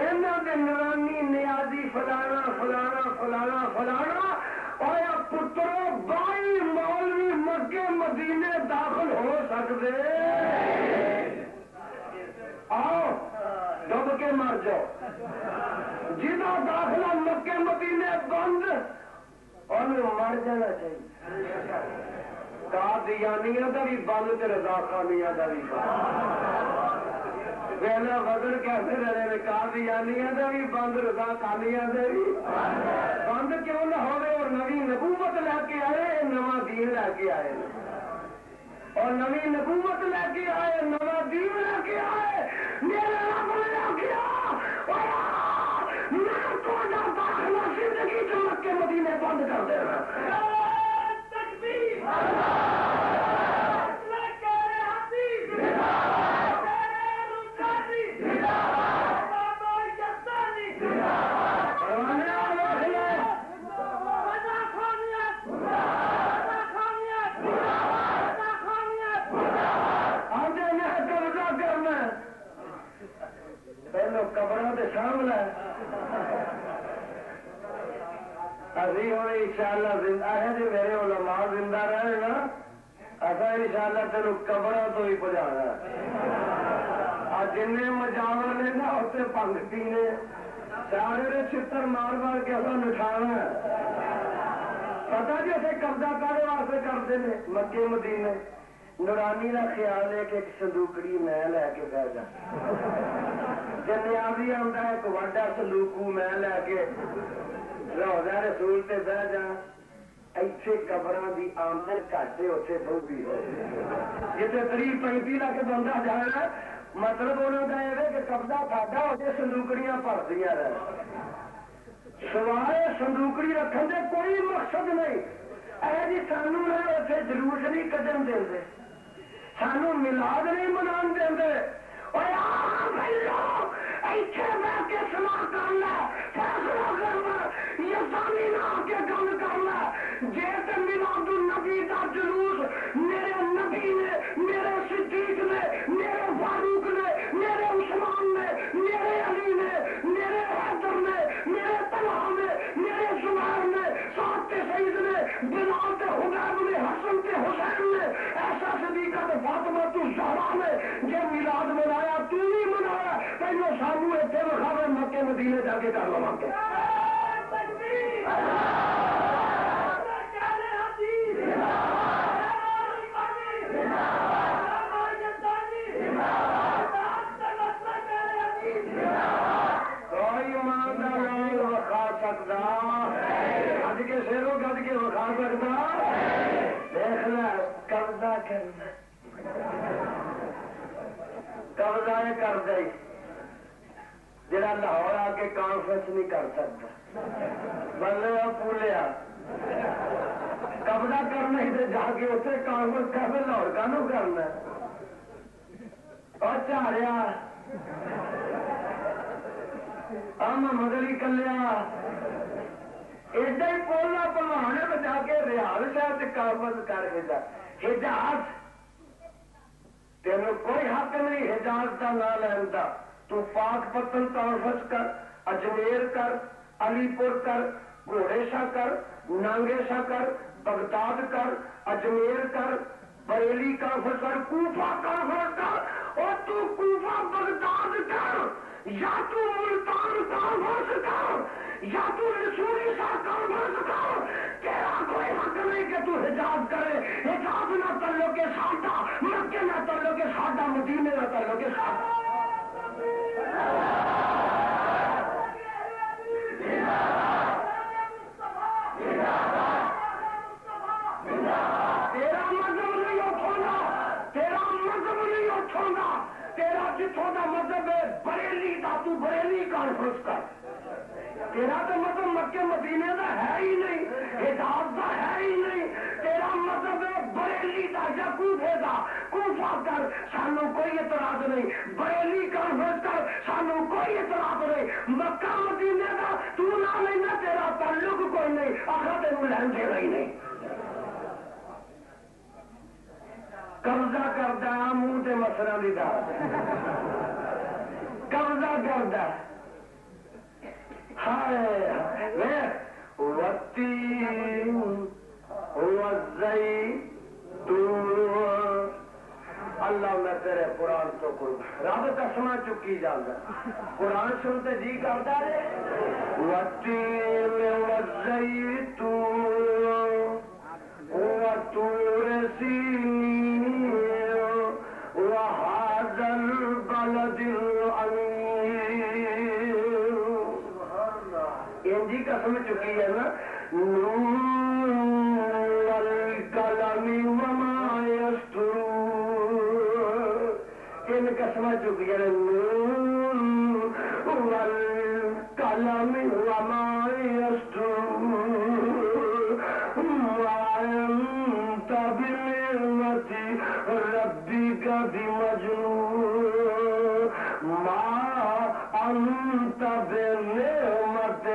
انہاں دے نورانی نیازی فلانا فلانا فلانا فلانا اور پترو 22 مولوی مکے مدینے داخل ہو سکتے آؤ ڈب کے مر جاؤ جہاں داخلہ مکے مدینے بند اور مر جانا چاہیے قادیانیاں دا بھی بند تے رضا خانیاں دا بھی ویلا بدل کہتے رہے قادیانیاں دا بھی بند رضا خانیاں دا بھی بند کیوں نہ ہوئے اور نوی نبوت لے کے آئے نواں دین لے کے آئے اور نوی نبوت لے کے آئے نواں دین لے کے آئے میرے رب نے آخیا میں تھوڑا داخلہ زندگی چ مکے مدینے بند کر دینا قبر کے سامنے ابھی ہوں ان شاء اللہ زندہ ہے جی میرے علماء زندہ رہے نا اصا ان شاء اللہ تین قبر تو ہی پہنچانا جن مجاور نے نا اسے پنکتی نے سارے چھتر مار مار کے اصل نٹھانا پتا جی اسے قبضہ کرنے واسطے کرتے ہیں مکے مدینے نورانی کا خیال ہے کہ ایک صندوقڑی میں لے کے بہ جا جنیازی آتا ہے ایک وڈا سلوکو میں لے کے روزہ رسول تے بہ جا ایتھے قبراں دی آمدن گھٹ ہے اتنے بہتی ہو جتنے 30-35 لاکھ بندہ جائے گا مطلب انہوں کا یہ کہ قبضہ ساڈا ہو جائے سندوکڑیاں بھردیاں رہے سوائے سندوکڑی رکھنے دے کوئی مقصد نہیں اے جی سانو نہ اتنے جلوس نہیں کڈن دے سانو ملاد نہیں منا دے بہ کے سلاح کرنا فیصلہ کرنا یسانی نہ آ کے گل کرنا جی ملاد النبی کا جلوس میرے نبی نے میرے صدیق نے میرے فاروق نے میرے عثمان نے میرے علی نے میرے حیدر نے میرے طلحہ نے میرے زبیر نے سعد سعید نے بلال تے حبیب نے حسن تے حسین نے ایسا صدیقہ تے فاطمہ تو زہرا نے جے میلاد منایا تو نہیں منایا پہلو سانو اتنے وکھاوے مکے مدینے جا کے کر لواں گے گج کے شیرو گج کے وکھا سکتا دیکھنا قبضہ کرنا قبضہ کر دے جڑا لاہور آ کے کانفرنس نہیں کر سکتا بلے پولیا قبضہ کرنا ہی جا کے اتنے کانفرنس کر لاہور کا نو کرنا اور چاڑیا محمد علی کلیا ایڈا ہی پولا پلوانے بچا کے ریال شہر کانفرنس کر حجاز تینوں کوئی حق نہیں حجاز کا نام لین کا تو پاک پتن کانفرنس کر اجمیر کر علی پور کر گھوڑے شاہ کر نانگے شاہ کر بغداد کر اجمیر کر بریلی کانفرنس کر کوفہ کانفرنس کر اور تو کوفہ بغداد کر یا تو ملتان کانفرنس کر یا تو رسولی شاہ کانفرنس کر تیرا کوئی حق نہیں کہ تو حجاز کرے حجاز نہ تعلق کے ساڈا مکے نہ تعلق کے ساڈا مدینے نہ تعلق کے ساڈا تیرا مذہب نہیں اٹھونا تیرا مذہب نہیں اٹھونا تیرا جتوں کا مذہب ہے بریلی کا تو بریلی کانفرنس کر تیرا تو مذہب مکے مدینے کا ہے ہی نہیں حجاز کا ہے ہی نہیں تیرا مذہب ہے بریلی کا یا کوفے کا کوفہ کر سانو کوئی اعتراض نہیں بریلی کانفرنس کر سانو کوئی اعتراض نہیں مکہ مدینے کا تو نہ لینا تیرا تعلق کوئی نہیں آخر تین لین دے رہی نہیں قبضہ کرتا منہ تے مسرا دی دال قبضہ کرتا ہائے والتین والزیتون اللہ میں تیرے قرآن تو کوئی رب قسم چکی جاتا قرآن سنتے جی کرتا ہے والتین والزیتون وطور سینین وهذا البلد الامین ان جی قسم چکی ہے نا نون والقلم وما یسطرون ان قسم چکی ہے نون والقلم وما یسطرون وأنت بنعمة ربك بمجنون ما أنت بنعمة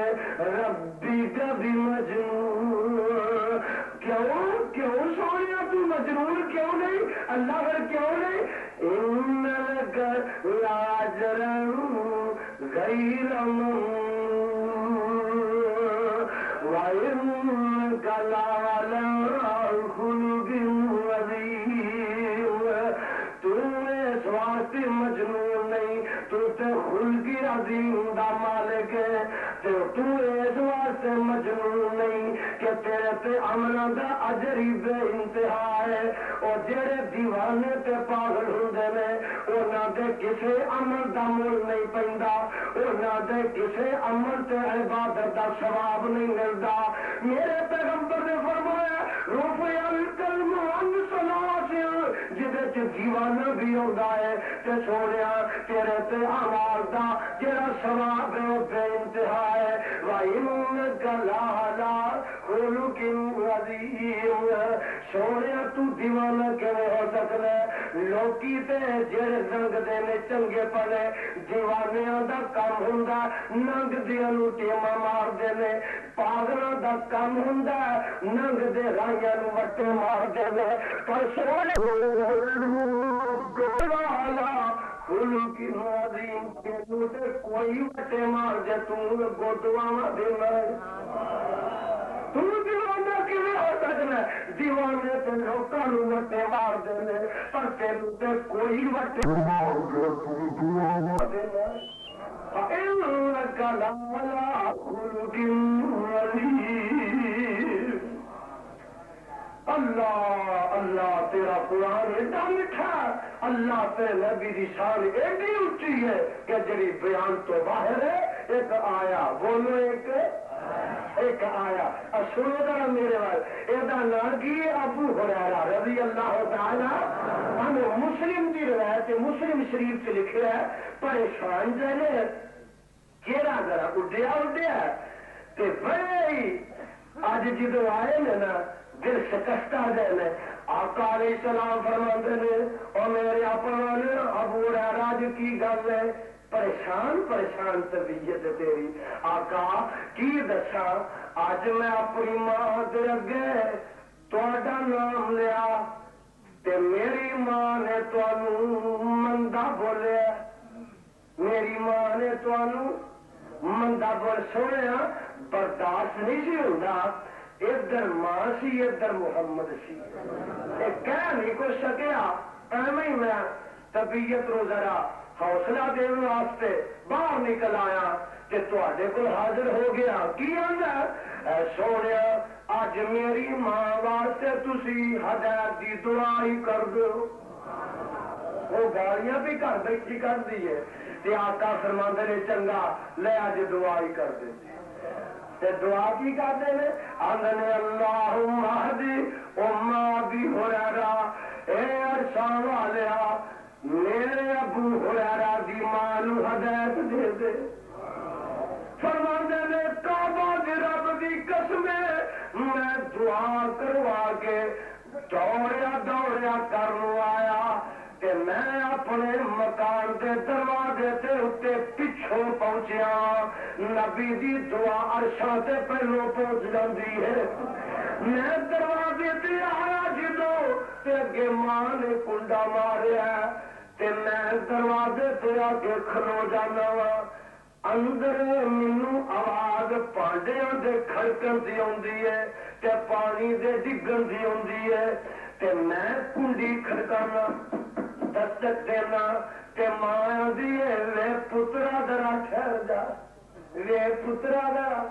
ربك بمجنون کیوں سویا تو مجنون کیوں نہیں اللہ پر کیوں نہیں ان لك لاجرا غير ممنون وإنك لعلى خلق عظيم تو اس واسطے مجنون نہیں تو تے خلق عظیم دا مالک ہے تو اس واسطے مجنون نہیں کہ تیرے تے عمل دا اجر ہی بے انتہا ہے اور جڑے دیوانے تے پاگل ہوندے نے انہاں دے کسے عمل دا مول نہیں پیندا انہاں دے کسے عمل تے عبادت دا ثواب نہیں ملدا میرے پیغمبر نے فرمایا رفع القلم عن صلاۃ جدے چ دیوانہ بھی ہوندا ہے تے سونیا تیرے تے اعمال دا جڑا ثواب ہے او بے انتہا ہے وَإِنَّكَ لَعَلَىٰ خُلُقٍ عَظِيمٍ سونیا تو دیوانہ کیویں ہو سکدا ہے لوکی تے جڑے رنگ دے نے چنگے پنے دیوانیاں دا کم ہوندا ننگ دیاں نوں ٹیما مار دے نے پاگلاں دا کم ہوندا ننگ دے رائیاں نوں وٹے مار دے نے پر سونے خلق عظیم کے نوں تے کوئی وٹے مار دے تو گودواں دینا تو دیوانہ کیویں ہو سکدا ہے دیوانے تے لوکاں نوں وٹے مار دے نے پر تینوں تے کوئی وٹے مار دے تو دیوانہ دینا فإنك لعلى خلق عظيم اللہ اللہ تیرا قرآن ایڈا میٹھا اللہ تیرے نبی دی شان ایڈی اونچی ہے کہ جڑی بیان تو باہر ہے ایک آیا بولو ایک آیا سنو ذرا میرے وال یہ نام کی ابو ہریرہ رضی اللہ تعالی عنہ مسلم کی روایت مسلم شریف سے لکھا ہے پریشان جانے کیڑا ذرا اڈیا تے بڑے ہی اج جدو آئے نا دل شکستہ جائے آقا علیہ السلام فرماتے ہیں اور میرے اپنا ابو ہریرہ جی کی گل ہے پریشان طبیعت تیری آقا کی دسا اج میں اپنی ماں دے اگے تہاڈا نام لیا تے میری ماں نے تانوں مندا بولیا میری ماں نے تانوں مندا بول سنیا برداشت نہیں سی ہوندا ادھر ماں سی ادھر محمد سی کہہ نہیں کچھ سکیا ایویں ہی میں طبیعت نو ذرا حوصلہ دین واسطے باہر نکل آیا کہ تواڈے کول حاضر ہو گیا کی آندا اے سونیا اج میری ماں واسطے تسی ہدایت دی دعا ہی کر دو وہ گالیاں بھی گھر بیٹھی کر دی ہے تے آقا فرماندے نے چنگا لے اج دعا ہی کر دے تے دعا کی کرتے ہیں آندے نے اللہم اہدی اما ابی ہریرہ اے عرشاں والیا میرے ابو ہریرہ دی ماں نو ہدایت دے دے فرماندے نے کعبہ دی رب دی قسم میں دعا کروا کے دوڑیا کرنو آیا کہ میں اپنے مکان دے دروازے تے اتے پچھوں پہنچیا نبی دی دعا عرشاں تے پہلو پہنچ جاندی ہے میں دروازے تے آیا جدو تے اگے ماں نے کنڈا ماریا تے میں دروازے تے آ کے کھلو جانا وا اندر مینوں آواز پانڈیاں دے کھڑکن دی آندی ہے تے پانی دے ڈگن دی آندی ہے تے میں کنڈی کھڑکانا دستک دینا تے ماں آندی ہے وے پترا ذرا ٹھہر جا وے پترا ذرا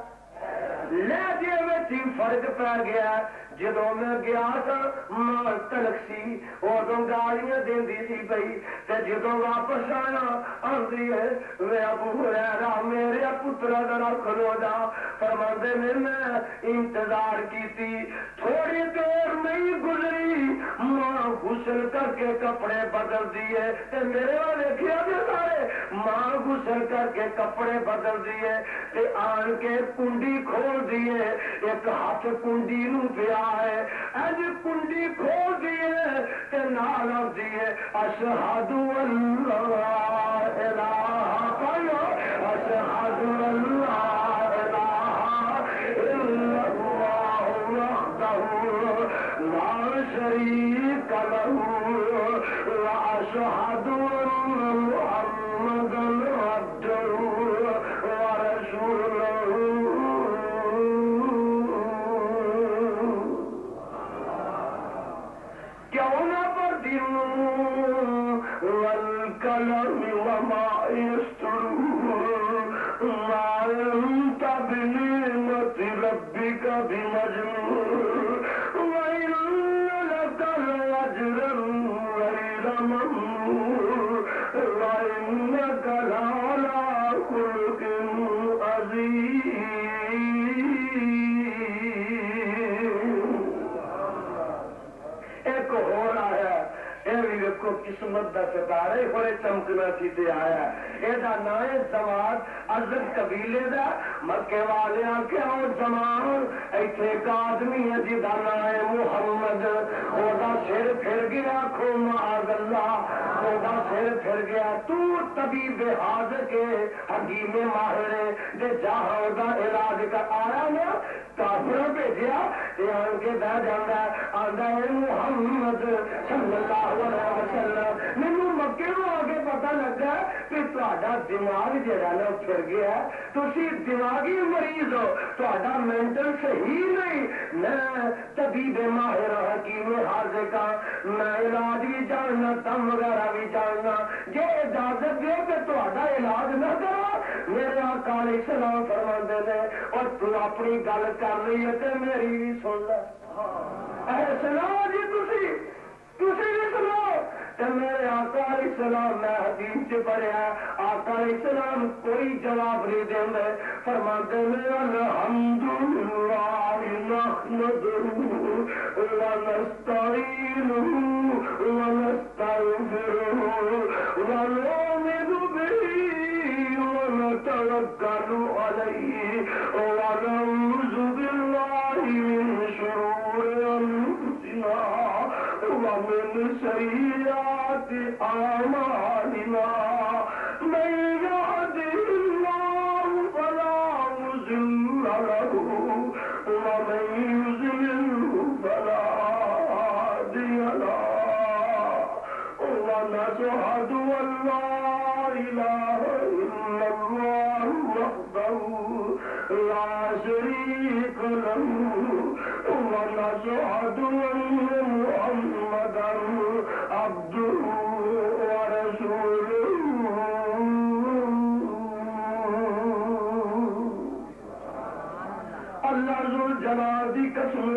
لہجے میں فرق پی گیا جدو میں گیا تھا ماں تلک سی ادو گالیاں دینی سی پئی تے جدو واپس آیا آندی ہے وے ابو ہریرہ میرے پترا ذرا کھلو جا فرماندے نے میں انتظار کیتی تھوڑی دیر نہیں گزری ماں غسل کر کے کپڑے بدل دیے تے میرے والے کیا دے سارے ماں غسل کر کے کپڑے بدل دیے تے آن کے کنڈی کھول دیے ایک ہاتھ کنڈی نو پیا ہے اج کنڈی کھول دیے تے نال دیے اشہد اللہ الہ الا اشہد اللہ الہ الا اللہ وحدہ لا شریک لہ واشہد ان محمدا عبدہ ورسولہ والقلم وما يسطرون ما أنت بنعمة ربك بمجنون وإن لك لأجرا غير ممنون وإنك لعلى خلق عظيم ایک ہو رہا ہے کو قسمت دا ستارے ہوئے چمکنا سی تے آیا اے دا نائے زواد عزت قبیلے دا مکے والے آکے او زمان ایتھے ایک آدمی ہے جی دا نائے محمد او دا سر پھر گیا کھو معاذ اللہ او دا سر پھر گیا تو طبیب حاضر کے حکیم ماہرے دے جہاں او دا علاج کا آیا نا کافروں بھیجیا تے آن کے بہ جاندا آندا ہے محمد صلی اللہ علیہ وسلم مینوں مکے نو آگے پتہ لگا کہ تہاڈا دماغ جڑا نا پھر گیا تسی دماغی مریض ہو تہاڈا مینٹل صحیح نہیں میں طبیب ماہر حکیم حاضر کا میں علاج بھی جاننا دم وغیرہ بھی جاننا جے اجازت دے کہ تہاڈا علاج نہ کرا میرے آقا علیہ السلام فرماندے نے اور تو اپنی گل کر رہی ہے تے میری بھی سن لے اے سناؤ جی تسی بھی سناؤ تے میرے آقا علیہ السلام میں حدیث سے پڑھیا آقا علیہ السلام کوئی جواب نہیں دیں فرماتے ہیں الحمدللہ نحمدہ ونستعینہ ونستغفرہ ونؤمن بہ ونتوکل علیہ ونعوذ باللہ من شرور انفسنا ومن سیئات اعمالنا من يهده الله فلا مضل له ومن يضلل فلا هادي له ونشهد ان لا اله الا الله وحده لا شريك له ونشهد ان محمدا عبده ورسوله اللہ ذل جلال دی قسم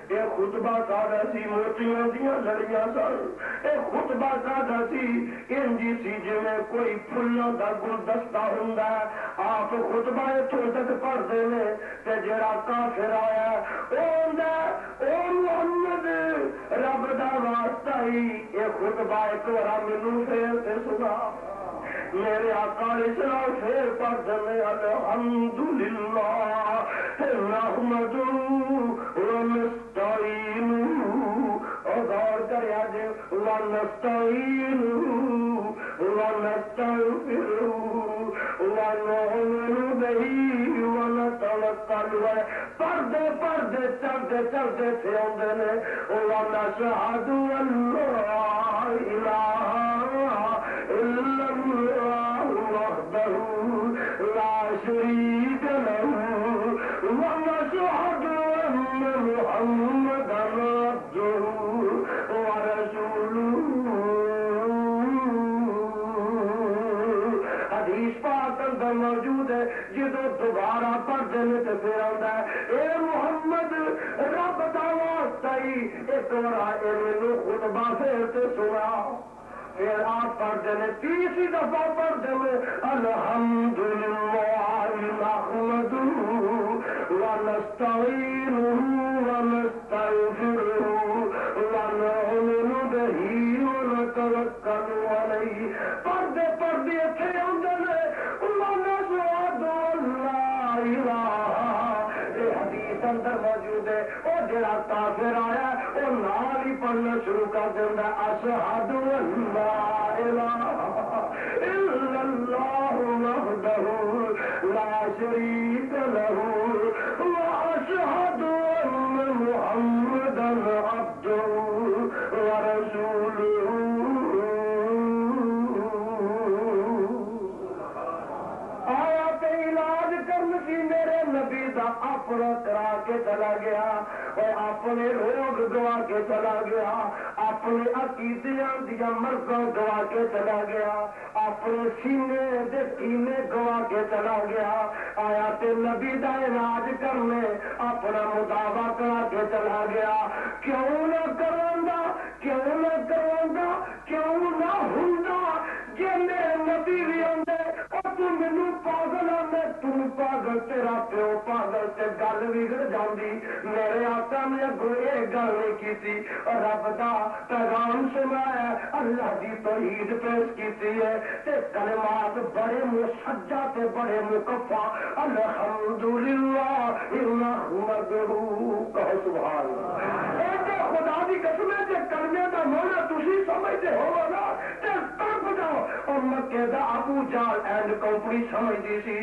اے خطبہ سادہ سی موتیاں دیاں لڑیاں سن اے خطبہ سادہ سی انجی سی جویں کوئی پھلاں دا گلدستہ ہوندا ہے آپ خطبہ اتھوں تک پڑھدے نے تے جڑا کافر آیا او ہوندا او محمد رب دا واسطہ ہی اے خطبہ ایک بار مینوں پھر تے سنا میرے آقا علیہ السلام پھر پڑھدے نے الحمدللہ نحمدہ ونستعینہ غور کریا جے ونستعینہ ونستغفرہ ونؤمن بہ ونتوکل کلوے پردے پردے چلتے چلتے تھے آدھے نے ونشہد ان لا الہ الا اللہ وحدہ لا شریک لہ ونشہد ان محمدا عبدہ ورسولہ. حدیث پاک اندر موجود ہے جدو دوبارہ پڑھتے ہیں تو پھر آتا ہے اے محمد رب دا واسطہ ہی ایک بار مینو خطبہ پھر تے سنا. پھر آپ پڑھتے ہیں تیسری دفعہ پڑھتے ہیں الحمدللہ نحمدہ ونستعینہ ونستغفرہ ونؤمن بہ ونتوکل علیہ. پڑھتے پڑھتے اتنے آتے ہیں ونشہد ان لا الہ. یہ حدیث اندر موجود ہے وہ جڑا کافر آیا وہ نال ہی پڑھنا شروع کر دینا اشہد ان لا الہ الا اللہ وحدہ لا شریک لہ واشہد ان محمدا عبدہ ورسولہ. آیا کہ علاج کرن کی میرے نبی دا اپنا کرا کے چلا گیا اور اپنے روگ گوا کے چلا گیا, اپنے عقیدیاں دیا مرضاں گوا کے چلا گیا, اپنے سینے دے کینے گوا کے چلا گیا. آیا تے نبی دا علاج کرنے اپنا مداوا کرا کے چلا گیا. کیوں نہ کروندا, کیوں نہ کروندا, کیوں نہ ہوندا جے میرے نبی بھی ہوندے اور تو مینوں پاگل آندے تم پاگل تیرا پیو پاگل تے گل بگڑ جاندی. میرے آقا نے اگوں یہ گل نہیں کیتی اور رب دا پیغام سنایا, اللہ دی توحید پیش کیتی ہے تے کلمات بڑے مسجع تے بڑے مکفا الحمدللہ نحمدہ. کہو سبحان اللہ. اے تے خدا دی قسم ہے تے کلمے دا معنی تسی سمجھتے ہو نا تے تڑپ جاؤ. اور مکے دا ابو جہل اینڈ کمپنی سمجھدی سی